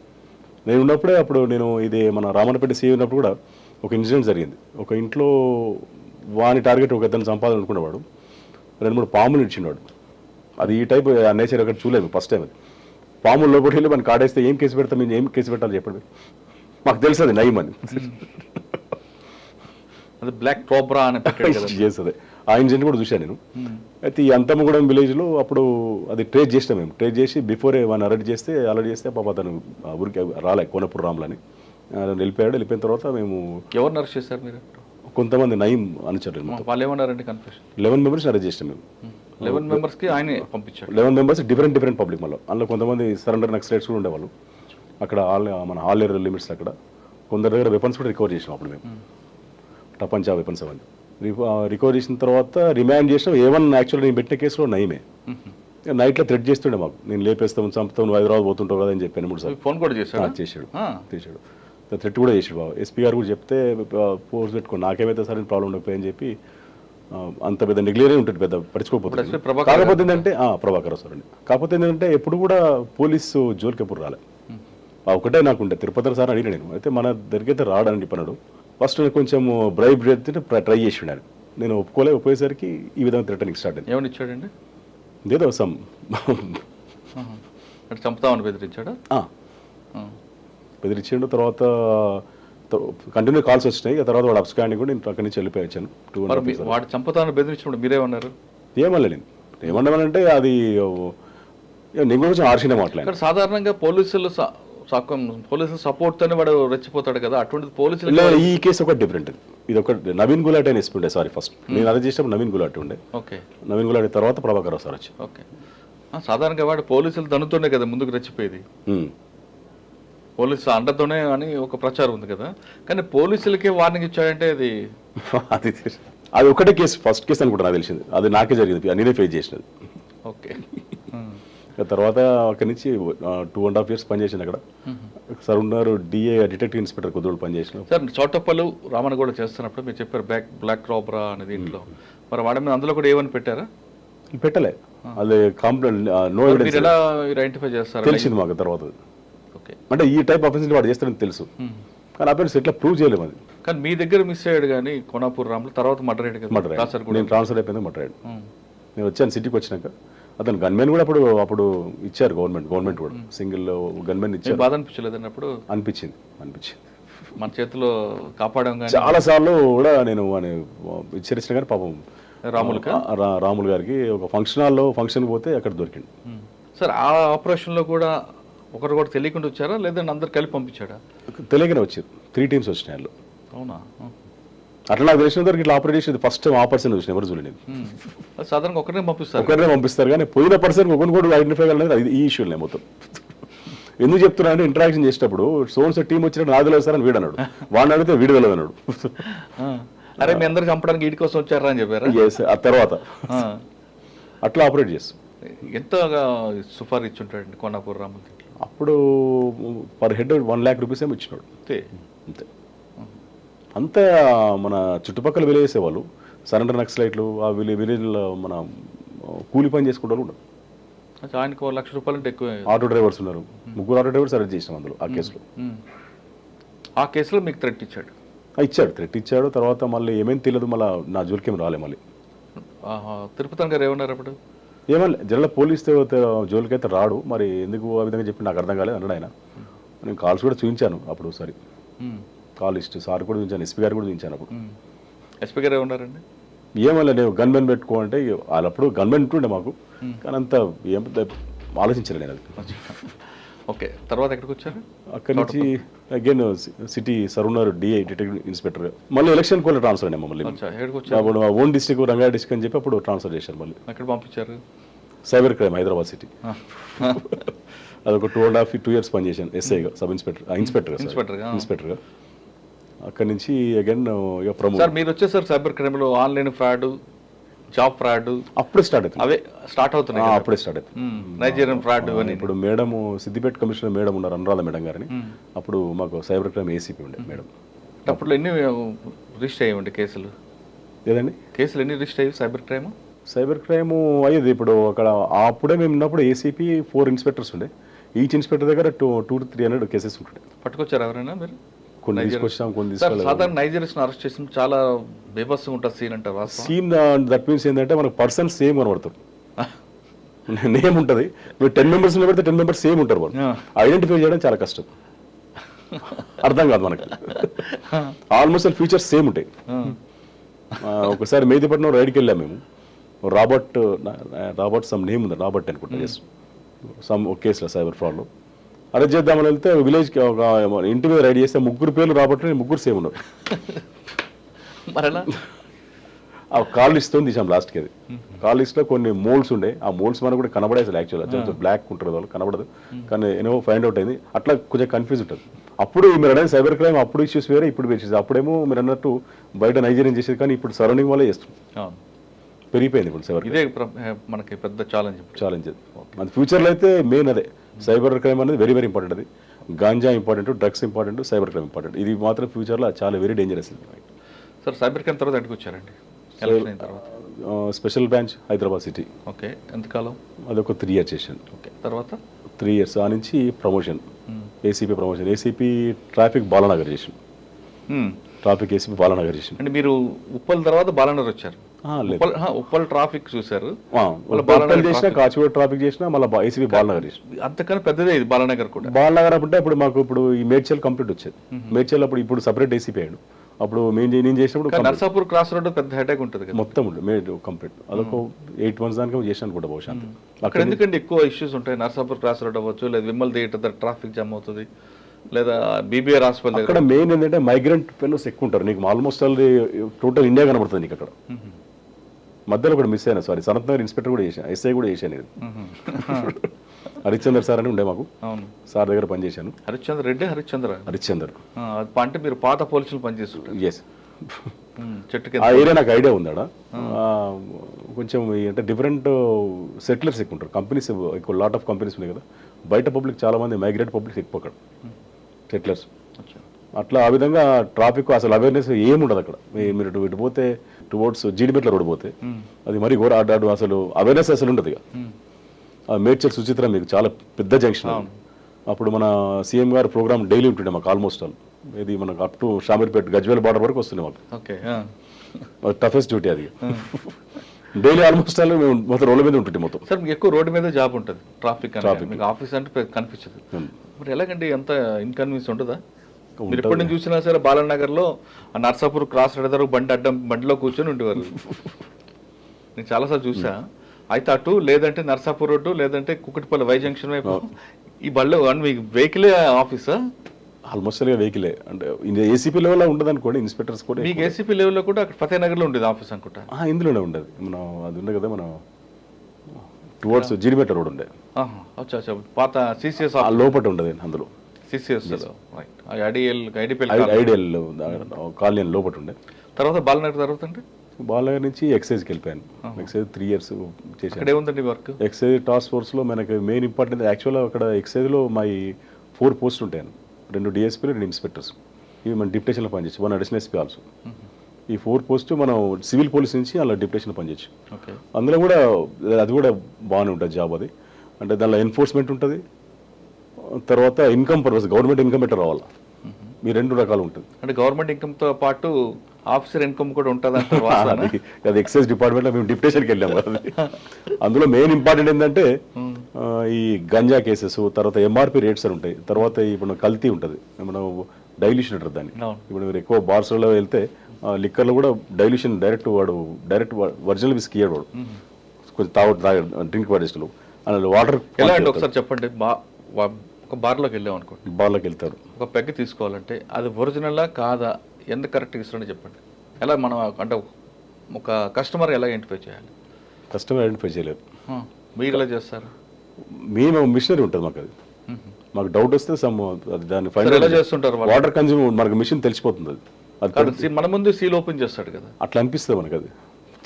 నేను ఉన్నప్పుడే అప్పుడు నేను ఇది మన రామన్నపేట సీఏ ఉన్నప్పుడు కూడా ఒక ఇన్సిడెంట్ జరిగింది. ఒక ఇంట్లో వాని టార్గెట్ ఒక ఇద్దరిని చంపాలనుకునేవాడు, 2-3 పాములు ఇచ్చినవాడు. అది ఈ టైప్ నేచర్ అక్కడ చూడలేదు ఫస్ట్ టైం. అది పాములు లోపలికి వెళ్ళి మనం కాడేస్తే ఏం కేసు పెడతాం, మేము ఏం కేసు పెట్టాలి చెప్పండి, మాకు తెలుసు అది నయీం అని. అది బ్లాక్ కోబ్రా అని చేస్తుంది. ఆ ఇన్సిడెంట్ కూడా చూశాను నేను. అయితే ఈ అంతమ్మగూడెం విలేజ్లో అప్పుడు అది ట్రేస్ చేసినాం మేము, ట్రేస్ చేసి బిఫోరే వాడిని అరెస్ట్ చేస్తే పాప అతను ఊరికి రాలే, కోనపూరి రాములని వెళ్ళిపోయిన తర్వాత మేము ఎవరిని అరెస్ట్ చేశారు మీరు? కొంతమంది నయీం అనుచరులు, వాళ్ళు ఏమన్నారండి? కన్ఫ్యూషన్ 11 members అరెస్ట్ చేసినాం మేము. 11 members ఆయనే పంపించాడు. 11 members డిఫరెంట్ పబ్లిక్. మళ్ళీ అందులో కొంతమంది సరెండర్ నక్సలైట్స్ కూడా ఉండేవాళ్ళు అక్కడ, మన ఆల్ ఏరియా లిమిట్స్ అక్కడ. కొందరి దగ్గర వెపన్స్ కూడా రికవర్ చేసినాం అప్పుడు మేము, టపంచా వెపన్స్ అవన్నీ రికవర్ చేసిన తర్వాత రిమాండ్ చేసినాం. యాక్చువల్లీ నేను పెట్టిన కేసులో నయీమే. నైట్లో థ్రెట్ చేస్తుండే మాకు, నేను లేపేస్తాము, చంపుతాము, హైదరాబాద్ పోతుంటావు కదా అని చెప్పాను 3 సార్లు. ఫోన్ కూడా చేశాడు. థ్రెట్ కూడా చేసాడు బాబు. ఎస్పీ గారు కూడా చెప్తే ఫోర్స్ పెట్టుకో, నాకేమైతే సరే ప్రాబ్లం ఉండకపోయి చెప్పి, అంత పెద్ద నెగ్లేరే ఉంటుంది, పెద్ద పట్టించుకోకపోతుంది. కాకపోతే ఏంటంటే ప్రభాకర్ సార్ అండి, కాకపోతే ఏంటంటే ఎప్పుడు కూడా పోలీసు జోలికి ఎప్పుడు రాలే. ఒకటే నాకుండే, తిరుపతి సార్ అడిగిన నేను, అయితే మన దగ్గరికి అయితే రాడని చెప్పన్నాడు. ఫస్ట్ కొంచెం బ్రైబ్ ట్రై చేసి ఉన్నాడు, నేను ఒప్పుకోలేకపోయేసరికి ఈ విధంగా థ్రెటనింగ్ స్టార్ట్ అయింది. ఏమని ఇచ్చాడండి? ఏదో చంపుతామని బెదిరించాడా? బెదిరించాడు. తర్వాత కంటిన్యూ కాల్స్ వచ్చినాయి. తర్వాత వాడు అప్స్కాండింగ్ కూడా నేను అక్కడి నుంచి వెళ్ళిపోయాను. వాడు చంపుతామని బెదిరించినప్పుడు మీరేమన్నారు? ఏమనలేదు. ఏమన్నామనంటే అది నేను కొంచెం ఆర్షినే మాట్లాడాను. సాధారణంగా పోలీసులు సపోర్ట్ తోనే వాడు రెచ్చిపోతాడు కదా, అటువంటి పోలీసులు. ఈ కేసు ఒకటి డిఫరెంట్. ఇది ఒక నవీన్ గులాటి అని ఎస్పీ ఉండే, సారీ ఫస్ట్ నేను అరెస్ట్ చేసినప్పుడు నవీన్ గులాటి ఉండే. ఓకే, నవీన్ గులాటి తర్వాత ప్రభాకర్ రావు సార్ వచ్చి. ఓకే, సాధారణంగా వాడు పోలీసులు దనుతోనే కదా ముందుకు రెచ్చిపోయేది, పోలీసు అండతోనే అని ఒక ప్రచారం ఉంది కదా. కానీ పోలీసులకే వార్నింగ్ ఇచ్చాడంటే అది ఒకటే కేసు, ఫస్ట్ కేసు అనుకుంటా నాకు తెలిసింది. అది నాకే జరిగింది, నేనే ఫేస్ చేసినది. ఓకే, తర్వాత అక్కడి నుంచి 2.5 years పనిచేసింది అక్కడ. సార్ ఉన్నారు డిఏ డిటెక్టివ్ ఇన్స్పెక్టర్ కొద్దిరోజు పనిచేసిన. సార్ చౌటప్పలు రామన్ కూడా చేస్తున్నప్పుడు మీరు చెప్పారు బ్లాక్ కోబ్రా అనేది ఇంట్లో, మరి వాడి మీద అందులో కూడా ఏమని పెట్టారా? పెట్టలే, అది కంప్లైంట్ నో ఎవిడెన్స్. ఎలా ఐడెంటిఫై చేస్తారు? తెలిసింది మాకు తర్వాత. అంటే ఈ టైప్ ఆఫెన్స్ వాడు చేస్తారని తెలుసు, కానీ అఫెన్స్ ఎట్లా ప్రూవ్ చేయలేము అది. కానీ మీ దగ్గర మిస్ అయ్యాడు కానీ కోనాపూర్ రాములు తర్వాత మర్డర్ అయ్యాడు కదా మర్డర్ కాసర్గూడ. నేను ట్రాన్స్ఫర్ అయిపోయింది మర్డర్ అయ్యాడు. నేను వచ్చాను సిటీకి వచ్చినాక అతను గన్మెన్ కూడా అప్పుడు ఇచ్చారు గవర్నమెంట్ కూడా సింగిల్ గన్మెన్ ఇచ్చారు. బాధ అనిపించలేదు అప్పుడు? అనిపించింది మన చేతిలో కాపాడాం కానీ చాలా సార్లు కూడా నేను హెచ్చరించిన కానీ పాపం రాములు గారికి ఒక ఫంక్షన్ పోతే అక్కడ దొరికింది. సార్ ఆ ఆపరేషన్లో కూడా ఒకరు కూడా తెలియకుండా వచ్చారా లేదంటే అందరు కలిపి పంపించాడా? తెలియకనే వచ్చారు. 3 టీమ్స్ వచ్చినాయి వాళ్ళు. అవునా? అట్లా నాకు తెలిసిన వరకు ఇట్లా ఆపరేట్ చేసేది ఫస్ట్ టైం ఆ పర్సన్ చూసిన ఎవరు చూడలేదు. సాధారణంగా ఒకరినే పంపిస్తారు కానీ పోయిన పర్సన్ ఒకరిని కూడా ఐడెంటిఫై కాలేదు. ఈ ఇష్యూలే మొత్తం. ఎందుకు చెప్తున్నా అంటే ఇంటరాక్షన్ చేసేటప్పుడు సోన్స్ టీం వచ్చినట్టు నాకు తెలియదు సార్ అని వీడు అన్నాడు, వాడిని అడిగితే వీడు తెలియదు అన్నాడు. అరే మీ అందరికి చంపడానికి వీడి కోసం వచ్చారా అని చెప్పారు. ఆ తర్వాత అట్లా ఆపరేట్ చేస్తాం. ఎంత సుఫార్ ఇచ్చుంటాడండి కోనాపూర్ రాములు? అప్పుడు పర్ హెడ్ 1 lakh రూపీస్ ఏమి ఇచ్చినాడు అంతే. అంతే మన చుట్టుపక్కల విలేజేసేవాళ్ళు సరెండర్ నక్సలైట్లు ఆ విలేజ్లో మన కూలి పని చేసుకుంటారు కూడా. ఆయనకు 1 లక్ష రూపాయలు అంటే ఎక్కువ. ఆటో డ్రైవర్స్ ఉన్నారు, 3 ఆటో డ్రైవర్స్ అరెస్ట్ చేసినాం అందులో ఆ కేసులో మీకు థ్రెట్ ఇచ్చాడు? థ్రెట్ ఇచ్చాడు. తర్వాత మళ్ళీ ఏమేమి తెలియదు, మళ్ళీ నా జోలికేం రాలే. మళ్ళీ తిరుపతి గారు ఏమన్నారు అప్పుడు? ఏమన్నా జనరల్ పోలీస్ జోలికైతే రాడు, మరి ఎందుకు ఆ విధంగా చెప్పి నాకు అర్థం కాలేదు అన్నాడు ఆయన. నేను కాల్స్ కూడా చూపించాను అప్పుడు ఒకసారి, కాల్ లిస్ట్ సార్ కూడా చూపించాను, ఎస్పీ గారు కూడా చూపించాను. అప్పుడు ఎస్పీ గారు ఏమన్నారండి? ఏమన్నా నేను గన్మెన్ పెట్టుకో అంటే వాళ్ళప్పుడు గన్మెన్ ఉంటుండే మాకు, కానీ అంత ఏం ఆలోచించలేదు నేను అది. ఓకే, తర్వాత ఎక్కడికి వచ్చారు? అక్కడి నుంచి again city Saroornagar DI detective inspector. మళ్ళీ ఎలక్షన్ కూడా ట్రాన్స్ఫర్ అయ్యాము. మళ్ళీ అప్పుడు ఓన్ డిస్ట్రిక్ట్ రంగారెడ్డి డిస్ట్రిక్ట్ అని చెప్పి అప్పుడు ట్రాన్స్ఫర్ చేశారు. మళ్ళీ ఎక్కడ పంపించారు? Cyber crime Hyderabad city. అదొక 2.5 years పనిచేశాను ఎస్ఐగా, సబ్ ఇన్స్పెక్టర్గా. అక్కడి నుంచి అగైన్ ఇక ప్రమోట్. సార్ మీరు వచ్చేసారు సైబర్ క్రైమ్లో ఆన్లైన్ ఫ్రాడ్, జాబ్ ఫ్రాడ్ అప్పుడే స్టార్ట్ అవుతుంది. అవే స్టార్ట్ అవుతున్నాయి. అప్పుడే స్టార్ట్ అవుతుంది. నైజీరియన్ ఫ్రాడ్ అని. ఇప్పుడు మేడం సిద్దిపేట కమిషనర్ మేడం ఉన్నారు, అనురాధ మేడం గారిని. అప్పుడు మాకు సైబర్ క్రైమ్ ఏసీపీ ఉండే మేడం. అప్పుడు ఎన్ని రిజిస్టర్ అయ్యండి కేసులు? లేదండి, కేసులు ఎన్ని రిజిస్టర్ అయ్యి సైబర్ క్రైమ్ అయ్యేది. ఇప్పుడు అక్కడ అప్పుడే మేము ఉన్నప్పుడు ఏసీపీ 4 ఇన్స్పెక్టర్స్ ఉండే. ఈచ్ ఇన్స్పెక్టర్ దగ్గర 200 to 300 కేసెస్ ఉంటుండే. పట్టుకొచ్చారు ఎవరైనా మీరు? కొన్ని తీసుకొచ్చాం, కొన్ని సాధారణ నైజీరియన్స్ అరెస్ట్ చేసిన చాలా బేబస్గా ఉంటుంది సీన్ అంటారు. సీన్ దట్ మీన్స్ ఏంటంటే మనకు పర్సన్ సేమ్ కనబడతారు, నేమ్ ఉంటుంది. మీరు 10 members పెడితే 10 members సేమ్ ఉంటారు. వాళ్ళు ఐడెంటిఫై చేయడం చాలా కష్టం, అర్థం కాదు మనకి. ఆల్మోస్ట్ ఆల్ ఫీచర్స్ సేమ్ ఉంటాయి. ఒకసారి మేదిపట్నం రైడ్కి వెళ్ళాం మేము. రాబర్ట్ సమ్ నేమ్ ఉంది, రాబర్ట్ అనుకుంటా. ఎస్, సమ్ ఒక కేసులో సైబర్ ఫ్రాడ్లో అరెస్ట్ చేద్దామని వెళ్తే విలేజ్కి ఒక ఇంటి మీద రైడ్ చేస్తే 3 పేర్లు రాబర్ట్, 3 సేమ్ ఉన్నారు. ఆ కాల్ లిస్ట్తో తీసాం లాస్ట్కి. అది కాల్ లిస్ట్లో కొన్ని మోల్స్ ఉండే, ఆ మోల్స్ మనకు కూడా కనబడే అసలు యాక్చువల్గా బ్లాక్ ఉంటుంది, వాళ్ళు కనబడదు. కానీ ఏమో ఫైండ్ అవుట్ అయింది. అట్లా కొంచెం కన్ఫ్యూజ్ ఉంటుంది. అప్పుడు మీరు అనేది సైబర్ క్రైమ్ అప్పుడు ఇష్యూస్ వేరే, ఇప్పుడు ఇష్యూస్. అప్పుడేమో మీరు అన్నట్టు బయట నైజీరియన్ చేసేది, కానీ ఇప్పుడు సరౌండింగ్ వల్లే చేస్తున్నాం. పెరిగిపోయింది ఇప్పుడు సైబర్. ఇదే మనకి పెద్ద ఛాలెంజ్. మన ఫ్యూచర్లో అయితే మెయిన్ అదే సైబర్ క్రైమ్ అనేది వెరీ వెరీ ఇంపార్టెంట్. అది ganja important, drugs important, cyber crime important. ఇది మాత్రం ఫ్యూచర్లో చాలా very dangerous. Sir cyber crime తర్వాత ఎక్కడికి వచ్చారండి? Special branch Hyderabad city. Okay, ఎంతకాలం? అదొక 3 years చేశాను. ఓకే, తర్వాత 3 years ఆ నుంచి promotion, ACP promotion. ACP traffic Balanagar చేశాను. ట్రాఫిక్ ఏసీపీ బాలానగర్ చేశాను. అంటే మీరు ఉప్పల్ తర్వాత బాలానగర్ వచ్చారు? ఉప్పల్ ట్రాఫిక్ చూసారు, చేసిన కాచిగూడ ట్రాఫిక్ చేసిన, మళ్ళీ ఏసీపీ బాలనగర్ చేసిన. అంతకన్నా పెద్దదే ఇది బాలనగర్ కూడా. బాలనగర్ అంటే ఇప్పుడు మాకు ఇప్పుడు ఈ మేడ్చల్ కంప్లీట్ వచ్చేది. మేడ్చల్ అప్పుడు ఇప్పుడు సపరేట్ ఏసీపీ అయ్యాడు. అప్పుడు నేను చేసినప్పుడు నర్సాపూర్ క్రాస్ రోడ్ పెద్ద హెడేక్ ఉంటుంది మొత్తం ఉంటుంది కంప్లీట్. అదొక 8 months దానికి చేసాను కూడా బహుశా. అక్కడ ఎందుకంటే ఎక్కువ ఇష్యూస్ ఉంటాయి. నర్సాపూర్ క్రాస్ రోడ్ అవ్వచ్చు, లేదా విమల్ థియేటర్ ట్రాఫిక్ జామ్ అవుతుంది, లేదా బీబీఆర్ హాస్పిటల్. అక్కడ మెయిన్ ఏంటంటే మైగ్రెంట్ ఫెలోస్ ఎక్కువ ఉంటారు. నీకు ఆల్మోస్ట్ టోటల్ ఇండియా కనబడుతుంది నీకు అక్కడ. మధ్యలో కూడా మిస్ అయినా, సారీ, సనత్ నగర్ ఇన్స్పెక్టర్ కూడా చేశాను, ఎస్ఐ కూడా చేశాను. హరిశ్చందర్ సార్ అని ఉండే మాకు, సార్ దగ్గర పనిచేశాను. హరిశ్చందర్ అంటే మీరు పాత పోలీసులు పనిచేస్తుంటారు. ఎస్, ఆ ఏరియా నాకు ఐడియా ఉందాడా. కొంచెం అంటే డిఫరెంట్ సెటిలర్స్ ఎక్కువ ఉంటారు, కంపెనీస్ ఎక్కువ, లాట్ ఆఫ్ కంపెనీస్ ఉన్నాయి కదా. బయట పబ్లిక్ చాలా మంది మైగ్రేట్ పబ్లిక్ ఎక్కువ అక్కడ, సెటిలర్స్. అట్లా ఆ విధంగా ట్రాఫిక్ అసలు అవేర్నెస్ ఏముండదు అక్కడ. మీరు ఇటు పోతే టువర్డ్స్ జీడిమెట్ల రోడ్ పోతే అది మరీ ఘోర అడ్డాడు, అసలు అవేర్నెస్ అసలు ఉండదు. ఇక మేడ్చల్ సుచిత్ర మీకు చాలా పెద్ద జంక్షన్. అప్పుడు మన సీఎం గారు ప్రోగ్రామ్ డైలీ ఉంటుండే మాకు, ఆల్మోస్ట్ ఆల్ ఇది మనకు up to Shamirpet Gajwel border వరకు వస్తుంది మాకు. ఓకే. టఫెస్ట్ డ్యూటీ అది. డైలీ ఆల్మోస్ట్ అలా మేము మొత్తం రోడ్ల మీద ఉంటుంది మొత్తం. సార్ మీకు ఎక్కువ రోడ్డు మీద జాబ్ ఉంటుంది, ట్రాఫిక్ మీకు ఆఫీస్ అంటే కనిపించదు. మరి ఎలాగండి ఎంత ఇన్కన్వీనియన్స్ ఉంటుందా? మీరు ఎప్పటి నుంచి చూసినా సరే బాలనగర్లో నర్సాపూర్ క్రాస్ ఎడతారు, బండిలో కూర్చొని ఉండేవారు. నేను చాలాసార్లు చూసా. అయితే అటు లేదంటే నర్సాపూర్ రోడ్డు లేదంటే కుక్కటిపల్లి వై జంక్షన్ వైపు ఈ బళ్ళు మీకు వెహికలే ఆఫీసా? ఆల్మోస్ట్ వెహికలే అంటే ఏసీపీ లెవెల్లో ఉండదు అనుకోండి, ఇన్స్పెక్టర్స్ కూడా. మీకు ఏసీపీ లెవెల్లో కూడా అక్కడ ఫతేనగర్లో ఉండేది ఆఫీస్ అనుకుంటా. ఇందులోనే ఉండదు. మనం అది ఉండే కదా, మనం టువర్డ్స్ జీడిపేట రోడ్ ఉండే. అచ్చా పాత సిసిఎస్ లోపల ఉండదు అందులో. సిసిఎస్ ఐడియల్ కాలనీ లోపల ఉండే. తర్వాత బాలనగర్ తర్వాత అంటే బాలనగర్ నుంచి ఎక్సైజ్కి వెళ్ళిపోయాను. ఎక్సైజ్ 3 years చేశాను. అక్కడ ఏముందండి వర్క్? ఎక్సైజ్ టాస్క్ ఫోర్స్లో మనకి మెయిన్ ఇంపార్టెంట్ యాక్చువల్గా అక్కడ ఎక్సైజ్లో మా 4 పోస్టులు ఉంటాయి. 2 డిఎస్పీలు 2 ఇన్స్పెక్టర్స్. ఇవి మన డిప్యుటేషన్లో పనిచేయచ్చు. 1 అడిషనల్ ఎస్పీ ఆల్సో. ఈ 4 పోస్ట్ మనం సివిల్ పోలీస్ నుంచి అలా డిప్యుటేషన్లో పనిచేయచ్చు. అందులో కూడా అది కూడా బాగానే ఉంటుంది జాబ్ అది. అంటే దానిలో ఎన్ఫోర్స్మెంట్ ఉంటుంది, తర్వాత ఇన్కమ్ పర్పస్ గవర్నమెంట్ ఇన్కమ్ ఎట్లా రావాలి, మీ 2 రకాలు ఉంటుంది. అంటే గవర్నమెంట్ ఇన్కమ్తో పాటు ఆఫీసర్ ఇన్కమ్ కూడా ఉంటుంది అంటారు. అది ఎక్సైజ్ డిపార్ట్మెంట్లో మేము డిప్యుటేషన్కి వెళ్ళాము. అందులో మెయిన్ ఇంపార్టెంట్ ఏంటంటే ఈ గంజా కేసెస్, తర్వాత ఎంఆర్పి రేట్స్ అని ఉంటాయి, తర్వాత ఇప్పుడు కల్తీ ఉంటుంది, మనం డైల్యూషన్ అంటారు దాన్ని. ఇప్పుడు మీరు ఎక్కువ బార్స్లో వెళ్తే లిక్కర్లో కూడా డైల్యూషన్ డైరెక్ట్ ఒరిజినల్ విస్కీ ఇయ్యాడు వాడు, కొంచెం డ్రింక్ పడేస్టులు అందులో వాటర్. ఎలా అంటే ఒకసారి చెప్పండి. ఒక బార్లోకి వెళ్ళాం అనుకోండి, బార్లోకి వెళ్తారు, ఒక పెగ్ తీసుకోవాలంటే అది ఒరిజినలా కాదా, ఎంత కరెక్ట్గా ఇస్తారని చెప్పండి. ఎలా మనం అంటే ఒక కస్టమర్ ఎలా ఐడెంటిఫై చేయాలి? కస్టమర్ ఐడెంటిఫై చేయలేరు. మీరు ఎలా చేస్తారు? మేము మిషనరీ ఉంటుంది మాకు. అది మాకు డౌట్ వస్తే దాన్ని ఎలా చేస్తుంటారు? వాటర్ కన్జ్యూమ్ మనకు మిషన్ తెలిసిపోతుంది. అది మన ముందు సీల్ ఓపెన్ చేస్తాడు కదా, అట్లా అనిపిస్తుంది మనకు. అది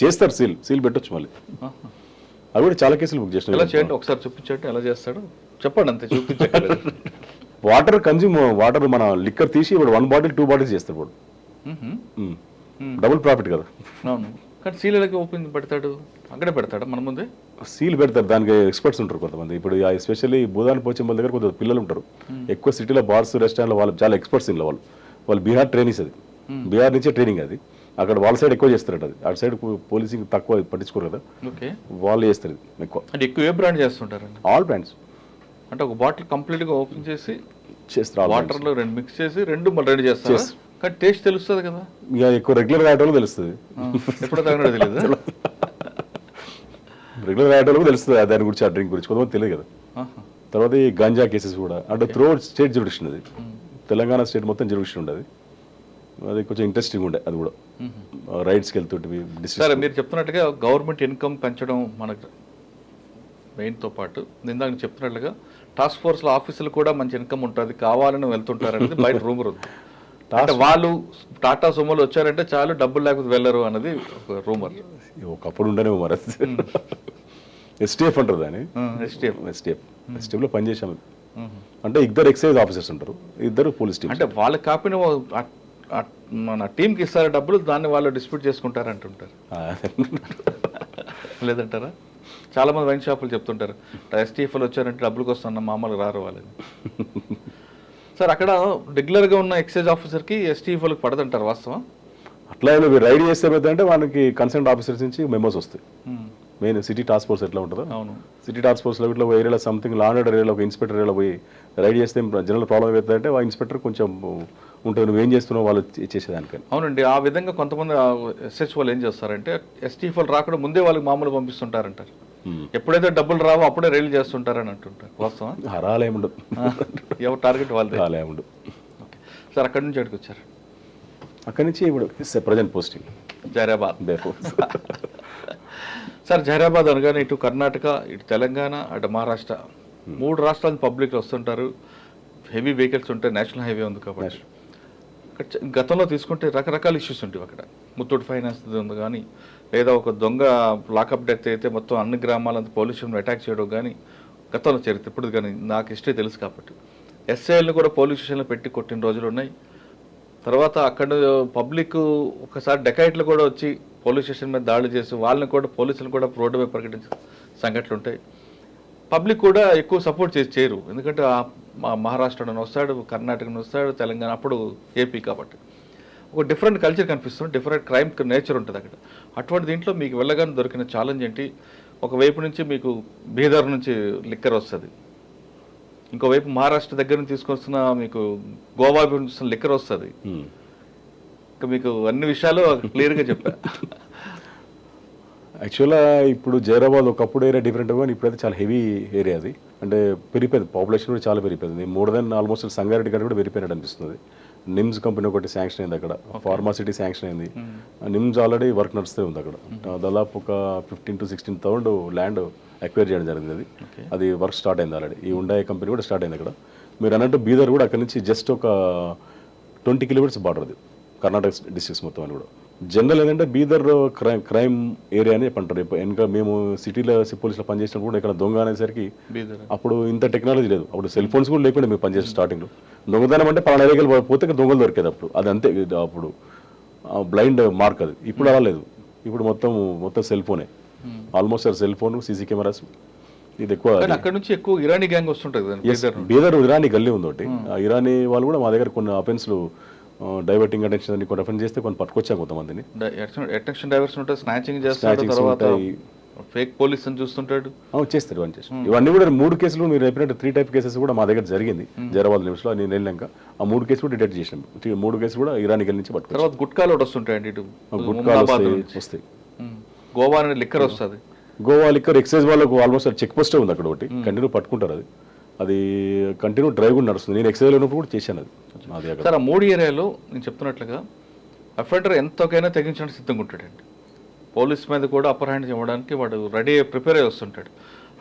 చేస్తారు, సీల్ పెట్టొచ్చు మళ్ళీ. అవి కూడా చాలా కేసులు బుక్ చేసిన. ఎలా చేయండి ఒకసారి చూపించండి, ఎలా చేస్తాడు చెప్పండి, అంతే చూపించలేదు. వాటర్ కన్జ్యూమ్ వాటర్ మన లిక్కర్ తీసి ఇప్పుడు 1 బాటిల్ 2 బాటిల్స్ చేస్తాడు వాడు. డబుల్ ప్రాఫిట్ కదా. అవును, కానీ సీల్ ఎలా ఓపెన్ పెడతాడు? అక్కడే పెడతాడు మన ముందే సీల్ పెడతారు. దానికి ఎక్స్పర్ట్స్ ఉంటారు కొంతమంది. ఇప్పుడు ఎస్పెషల్లీ భూదాన్ పోచంపల్లి దగ్గర కొంత పిల్లలు ఉంటారు ఎక్కువ. సిటీలో బార్స్ రెస్టారెంట్లో వాళ్ళు చాలా ఎక్స్పర్ట్స్ ఇంట్లో వాళ్ళు బీహార్ ట్రైనింగ్స్. అది బీహార్ నుంచే ట్రైనింగ్. అది అక్కడ వాళ్ళ సైడ్ ఎక్కువ చేస్తారట. అది అటు సైడ్ పోలీసింగ్ తక్కువ పట్టించుకోరు కదా, వాళ్ళు చేస్తారు ఎక్కువ. అంటే ఎక్కువ ఏ బ్రాండ్ చేస్తుంటారు? All brands. అంటే ఒక బాటిల్ కంప్లీట్గా ఓపెన్ చేసి చేస్తారు, వాటర్లో 2 మిక్స్ చేసి 2 చేస్తారు. కానీ టేస్ట్ తెలుస్తుంది కదా, ఇక ఎక్కువ రెగ్యులర్ తాగేటోళ్ళు తెలుస్తుంది. ఎప్పుడు తాగినట్టు తెలియదు. రెగ్యులర్ తాగేటోళ్ళకి తెలుస్తుంది దాని గురించి, ఆ డ్రింక్ గురించి. కొంతమంది తెలియదు కదా. తర్వాత ఈ గంజా కేసెస్ కూడా అంటే త్రూఅవుట్ స్టేట్ జ్యుడిక్షన్. అది తెలంగాణ స్టేట్ మొత్తం జ్యుడిక్షన్ ఉండేది. అది కొంచెం ఇంట్రెస్టింగ్ ఉండే. అది కూడా రైడ్స్కి వెళ్తుంటే. సరే, మీరు చెప్తున్నట్టుగా గవర్నమెంట్ ఇన్కమ్ పెంచడం మనకు మెయిన్తో పాటు ఇందాక చెప్తున్నట్లుగా టాస్క్ ఫోర్స్లో ఆఫీసులు కూడా మంచి ఇన్కమ్ ఉంటుంది, కావాలని వెళ్తుంటారనేది బయట రూమర్ ఉంది. అంటే వాళ్ళు టాటా సుమోలు వచ్చారంటే చాలు, డబ్బులు లేకపోతే వెళ్ళరు అన్నది ఒక రూమర్. ఒకప్పుడు ఉండనే మరి. ఎస్టీఎఫ్ అంటారు దాన్ని. ఎస్టీఎఫ్లో పనిచేసాము. అంటే 2 ఎక్సైజ్ ఆఫీసర్స్ ఉంటారు, 2 పోలీస్ టీమ్. అంటే వాళ్ళకి కాపిన మన టీంకి ఇస్తారు డబ్బులు, దాన్ని వాళ్ళు డిస్ప్యూట్ చేసుకుంటారు అంటుంటారు. లేదంటారా? చాలా మంది వైన్ షాపులు చెప్తుంటారు ఎస్టీఎఫ్లు వచ్చారంటే డబ్బులకు వస్తున్నా, మామూలు రారు వాళ్ళని. సార్, అక్కడ రెగ్యులర్గా ఉన్న ఎక్సైజ్ ఆఫీసర్కి ఎస్టీఎఫ్లకు పడదంటారు, వాస్తవం? అట్లా రైడ్ చేస్తే అంటే వాళ్ళకి కన్సర్న్ ఆఫీసర్స్ నుంచి మెమోస్ వస్తాయి. మెయిన్ సిటీ టాస్క్ ఫోర్స్ ఎట్లా ఉంటుందో, అవును, సిటీ టాస్క్ ఫోర్స్లో ఇట్లా ఏరియాలో సంథింగ్ లా అండ్ ఆర్డర్ ఏరియాలో ఒక ఇన్స్పెక్టర్ ఏరియాలో పోయి రైడ్ చేస్తే జనరల్ ప్రాబ్లం అవుతుందంటే ఆ ఇన్స్పెక్టర్ కొంచెం ఉంటుంది, నువ్వేం చేస్తున్నావు వాళ్ళు చేసేదానికని. అవునండి, ఆ విధంగా కొంతమంది ఎస్హెచ్ వాళ్ళు ఏం చేస్తారంటే ఎస్టీఎఫ్లు రాకుండా ముందే వాళ్ళకి మామూలు పంపిస్తుంటారంటారు. ఎప్పుడైతే డబ్బులు రావో అప్పుడే రైలు చేస్తుంటారని అంటుంటారు, వాస్తవం? హరాలేముండదు, ఎవరు టార్గెట్ వాళ్ళు హరాలేముండదు. సార్, అక్కడి నుంచి ఎక్కడికి వచ్చారు? అక్కడి నుంచి ఇప్పుడు present posting Zaheerabad. Sir, Zaheerabad అనగానే ఇటు కర్ణాటక, ఇటు తెలంగాణ, అటు మహారాష్ట్ర, 3 రాష్ట్రాల పబ్లిక్ వస్తుంటారు. హెవీ వెహికల్స్ ఉంటాయి, నేషనల్ హైవే ఉంది కాబట్టి. గతంలో తీసుకుంటే రకరకాల ఇష్యూస్ ఉంటాయి అక్కడ. ముత్తూట్ ఫైనాన్స్ ఉంది కానీ, లేదా ఒక దొంగ లాకప్ డెత్ అయితే మొత్తం అన్ని గ్రామాలంతా పోలీస్ స్టేషన్ అటాక్ చేయడం కానీ గతంలో చరిత్ర. ఇప్పుడు కానీ నాకు హిస్టరీ తెలుసు కాబట్టి ఎస్ఐల్ని కూడా పోలీస్ స్టేషన్లో పెట్టి కొట్టిన రోజులు ఉన్నాయి. తర్వాత అక్కడ పబ్లిక్ ఒకసారి డెకాయిట్లు కూడా వచ్చి పోలీస్ స్టేషన్ మీద దాడులు చేసి వాళ్ళని కూడా పోలీసులు కూడా రోడ్డు మీద ప్రకటించిన సంఘటనలు ఉంటాయి. పబ్లిక్ కూడా ఎక్కువ సపోర్ట్ చేయరు. ఎందుకంటే మహారాష్ట్ర నుండి వస్తాడు, కర్ణాటక నుండి వస్తాడు, తెలంగాణ, అప్పుడు ఏపీ కాబట్టి ఒక డిఫరెంట్ కల్చర్ కనిపిస్తుంది, డిఫరెంట్ క్రైమ్ నేచర్ ఉంటుంది అక్కడ. అటువంటి దీంట్లో మీకు వెళ్ళగానే దొరికిన ఛాలెంజ్ ఏంటి? ఒకవైపు నుంచి మీకు బీదర్ నుంచి లిక్కర్ వస్తుంది, ఇంకోవైపు మహారాష్ట్ర దగ్గర నుంచి తీసుకొస్తున్న మీకు గోవా నుంచి లిక్కర్ వస్తుంది. ఇంకా మీకు అన్ని విషయాలు క్లియర్గా చెప్పా. యాక్చువల్గా ఇప్పుడు జైరాబాద్ ఒకప్పుడు ఏరియా డిఫరెంట్ కానీ ఇప్పుడైతే చాలా హెవీ ఏరియా అది. అంటే పెరిగిపోయింది, పాపులేషన్ కూడా చాలా పెరిగిపోయింది. మోర్ దెన్ ఆల్మోస్ట్ సంగారెడ్డి కంటే కూడా పెరిగిపోయినట్టు అనిపిస్తుంది. నిమ్స్ కంపెనీ ఒకటి శాంక్షన్ అయింది అక్కడ, ఫార్మాసిటీ శాంక్షన్ అయింది. నిమ్స్ ఆల్రెడీ వర్క్ నడుస్తూ ఉంది అక్కడ. దాదాపు ఒక 15,000 to 16,000 ల్యాండ్ అక్వైర్ చేయడం జరిగింది. అది వర్క్ స్టార్ట్ అయింది ఆల్రెడీ. ఈ ఉండాయి కంపెనీ కూడా స్టార్ట్ అయింది అక్కడ. మీరు అన్నట్టు బీదర్ కూడా అక్కడ నుంచి జస్ట్ ఒక 20 kilometers బార్డర్ అది, కర్ణాటక డిస్ట్రిక్ట్స్ మొత్తం అని కూడా. జనరల్ ఏంటంటే బీదర్ క్రైమ్ ఏరియా అని చెప్పంటారు. ఇంకా మేము సిటీలో పోలీసులో పనిచేసినప్పుడు కూడా ఇక్కడ దొంగ అనేసరికి అప్పుడు ఇంత టెక్నాలజీ లేదు. అప్పుడు సెల్ ఫోన్స్ కూడా లేకుండా మేము పనిచేసిన స్టార్టింగ్లో. దొంగతనం అంటే పలానా ఏరియాకి పోతే దొంగలు దొరికేది అప్పుడు. అది అంతే, అప్పుడు బ్లైండ్ మార్క్ అది. ఇప్పుడు అలా లేదు, ఇప్పుడు మొత్తం సెల్ ఫోనే. Almost cell phone, CC cameras, ఇది ఎక్కువ. అక్కడ నుంచి ఎక్కువ ఇరానీ గ్యాంగ్ వస్తుంటుంది. బీదర్ ఇరానీ గల్లీ ఉంది ఒకటి. ఇరానీ వాళ్ళు కూడా మా దగ్గర కొన్ని అఫెన్స్లు, డైవర్టింగ్ అటెన్షన్ అని కొన్ని అఫెన్స్ చేస్తే కొన్ని పట్టుకొచ్చా కొంతమందిని. అటెన్షన్ డైవర్షన్ ఉంటుంది, స్నాచింగ్ చేస్తాడు, తర్వాత ఫేక్ పోలీస్ అని చూస్తుంటాడు, చేస్తారు ఇవన్నీ చేసి. ఇవన్నీ కూడా 3 కేసులు మీరు చెప్పినట్టు 3 type కేసెస్ కూడా మా దగ్గర జరిగింది జైరాబాద్ లిమిట్స్లో. నేను వెళ్ళాక ఆ 3 కేసులు కూడా డిటెక్ట్ చేసినాం. 3 కేసులు కూడా ఇరానీ గల్లీ నుంచి పట్టుకోవచ్చు. తర్వాత గుట్కాలు కూడా వస్తుంటాయండి, ఇటు గుట్కాలు వస్తాయి. గోవా అనేది లిక్కర్ వస్తుంది. గోవా లిక్కర్ ఎక్సైజ్ వాళ్ళకు ఆల్మోస్ట్ చెక్ పోస్టే ఉంది అక్కడ ఒకటి, కంటిన్యూ పట్టుకుంటారు. అది కంటిన్యూ డ్రైవ్ కూడా నడుస్తుంది. నేను ఎక్సైజ్ ఉన్నప్పుడు కూడా చేశాను అది. సార్, ఆ 3 ఏరియాలో నేను చెప్తున్నట్లుగా అఫెండర్ ఎంతకైనా తెగించడానికి సిద్ధంగా ఉంటాడండి. పోలీస్ మీద కూడా అప్పర్ హ్యాండ్ ఇవ్వడానికి వాడు రెడీ ప్రిపేర్ అయ్యి వస్తుంటాడు.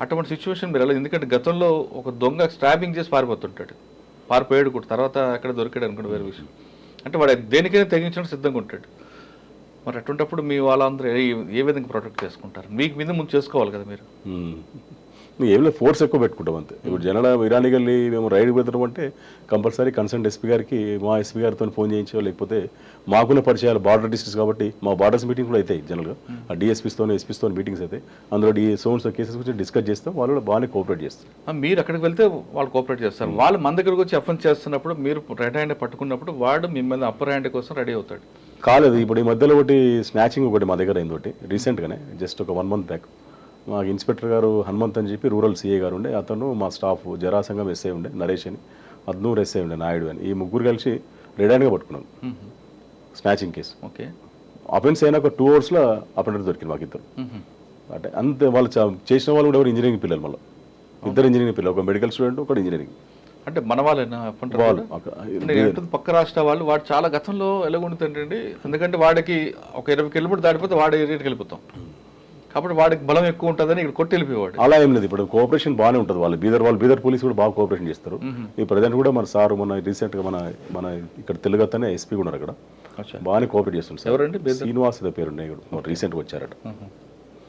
అటువంటి సిచ్యువేషన్ మీరు ఎలా, ఎందుకంటే గతంలో ఒక దొంగ స్టాబింగ్ చేసి పారిపోతుంటాడు, పారిపోయాడు కూడా, తర్వాత ఎక్కడ దొరికాడు అనుకుంటే వేరే విషయం. అంటే వాడు దేనికైనా తెగించడానికి సిద్ధంగా ఉంటాడు. మరి అటువంటిప్పుడు మీ వాళ్ళందరూ ఏ విధంగా ప్రొటెక్ట్ చేసుకుంటారు? మీకు మీద ముందు చేసుకోవాలి కదా మీరు. ఏం లేదు, ఫోర్స్ ఎక్కువ పెట్టుకుంటాం అంతే. ఇప్పుడు జనరల్ ఇరానీ గల్లీ మేము రైడ్ పెడతాం అంటే కంపల్సరీ కన్సర్న్ ఎస్పీ గారికి, మా ఎస్పీ గారితో ఫోన్ చేయించో, లేకపోతే మాకున్న పరిచయాలు బార్డర్ డిస్ట్రిక్ట్స్ కాబట్టి మా బార్డర్స్ మీటింగ్ కూడా అవుతాయి. జనరల్గా ఆ డిఎస్పీస్తో ఎస్పీస్తో మీటింగ్స్ అయితే అందులో సోన్స్ కేసెస్ గురించి డిస్కస్ చేస్తాం. వాళ్ళు కూడా బాగానే కోఆపరేట్ చేస్తారు. మీరు అక్కడికి వెళ్తే వాళ్ళు కోఆపరేట్ చేస్తారు. వాళ్ళు మన దగ్గరకు వచ్చి అఫెన్స్ చేస్తున్నప్పుడు మీరు రెడ్ హ్యాండ్ పట్టుకున్నప్పుడు వాడు మిమ్మల్ని అప్పర్ హ్యాండ్ కోసం రెడీ అవుతాడు. కాలేదు, ఇప్పుడు ఈ మధ్యలో ఒకటి స్నాచింగ్ ఒకటి మా దగ్గర అయింది ఒకటి రీసెంట్గానే, జస్ట్ ఒక 1 month బ్యాక్. మాకు ఇన్స్పెక్టర్ గారు హనుమంత్ అని చెప్పి రూరల్ సిఏ గారు ఉండే, అతను మా స్టాఫ్ జరాసంగం ఎస్ఐ ఉండే నరేష్ అని, అద్నూర్ ఎస్ఐ ఉండే నాయుడు అని, ఈ ముగ్గురు కలిసి రెడ్ హ్యాండ్గా పట్టుకున్నాం స్నాచింగ్ కేసు. ఓకే, అఫెన్స్ అయినా ఒక 2 hours అఫెండర్ దొరికింది మాకు ఇద్దరు. అంటే అంతే, వాళ్ళు చేసిన వాళ్ళు కూడా ఎవరు ఇంజనీరింగ్ పిల్లలు, మళ్ళీ 2 ఇంజనీరింగ్ పిల్లలు, ఒక మెడికల్ స్టూడెంట్, ఒకటి ఇంజనీరింగ్. అంటే మన వాళ్ళైనా పక్క రాష్ట్ర వాళ్ళు. వాడు చాలా గతంలో ఎలాగుంటుందండి, ఎందుకంటే వాడికి ఒక 20 kilometers దాటిపోతే వాడు ఏరియాకి వెళ్ళిపోతాం కాబట్టి వాడికి బలం ఎక్కువ ఉంటుందని ఇక్కడ కొట్టి వెళ్ళిపోయాడు. అలా ఏం లేదు, ఇప్పుడు కోఆపరేషన్ బాగానే ఉంటుంది. వాళ్ళు బీదర్ పోలీసు కూడా బాగా కోఆపరేషన్ చేస్తారు. ఈ ప్రజెంట్ కూడా మన సార్ మన రీసెంట్గా మన ఇక్కడ తెలుగుతనే ఎస్పీ కూడా అక్కడ బాగానే కోఆపరేట్ చేస్తుంది. ఎవరండి? శ్రీనివాస్ పేరు ఉన్నాయి, రీసెంట్గా వచ్చారట,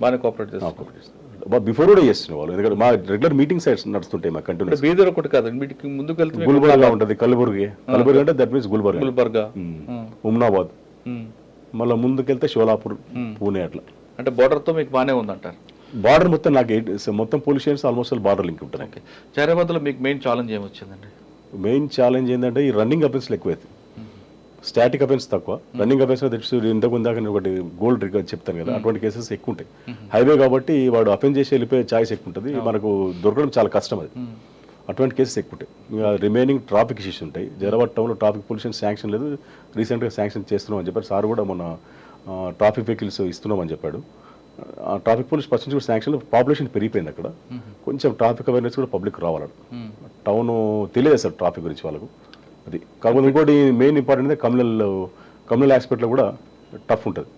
బాగానే కోఆపరేట్ చేస్తారు. బిఫోర్ కూడా చేస్తున్న వాళ్ళు, ఎందుకంటే మా రెగ్యులర్ మీటింగ్ సైట్స్ నడుస్తుంటాయి మా కంటిన్యూ. బీదర్ ఒకటి కాదు, ముందుకు వెళ్తే గుల్బర్గా ఉంటుంది, కలబుర్గి అంటే దట్ మీన్స్ గుల్బర్గా, ఉమ్నాబాద్, మళ్ళీ ముందుకెళ్తే షోలాపూర్, పూణే, అట్లా. అంటే బార్డర్తో మీకు బాగానే ఉందంటారు? బార్డర్ మొత్తం నాకు మొత్తం police stations almost border link ఉంటుంది. ఓకే, జైరాబాద్లో మీకు మెయిన్ ఛాలెంజ్ ఏమొచ్చిందండి? మెయిన్ ఛాలెంజ్ ఏంటంటే ఈ రన్నింగ్ అఫెన్స్లు ఎక్కువైతుంది, స్టాటిక్ అఫెన్స్ తక్కువ. రన్నింగ్ అఫెన్స్ ఇంతకుముందు దాకా ఒకటి గోల్డ్ రికార్డ్ చెప్తాను కదా, అటువంటి కేసెస్ ఎక్కువ ఉంటాయి. హైవే కాబట్టి వాడు అఫెన్స్ చేసి వెళ్ళిపోయే ఛాయిస్ ఎక్కువ ఉంటుంది, మనకు దొరకడం చాలా కష్టం అది. అటువంటి కేసెస్ ఎక్కువ ఉంటాయి. రిమైనింగ్ ట్రాఫిక్ ఇష్యూస్ ఉంటాయి. జైరాబాద్ టౌన్లో ట్రాఫిక్ పొల్యూషన్ శాంక్షన్ లేదు, రీసెంట్గా శాంక్షన్ చేస్తున్నామని చెప్పారు సార్ కూడా. మన ట్రాఫిక్ వెహికల్స్ ఇస్తున్నామని చెప్పాడు. ఆ ట్రాఫిక్ పోలీస్ పర్సన్స్ కూడా శాంక్షన్, పాపులేషన్ పెరిగిపోయింది అక్కడ. కొంచెం ట్రాఫిక్ అవేర్నెస్ కూడా పబ్లిక్ రావాలి. టౌన్ తెలియదు సార్ ట్రాఫిక్ గురించి వాళ్ళకు, అది కాకపోతే. ఇంకోటి మెయిన్ ఇంపార్టెంట్ కమ్యూనల్ ఆస్పెక్ట్లో కూడా టఫ్ ఉంటుంది.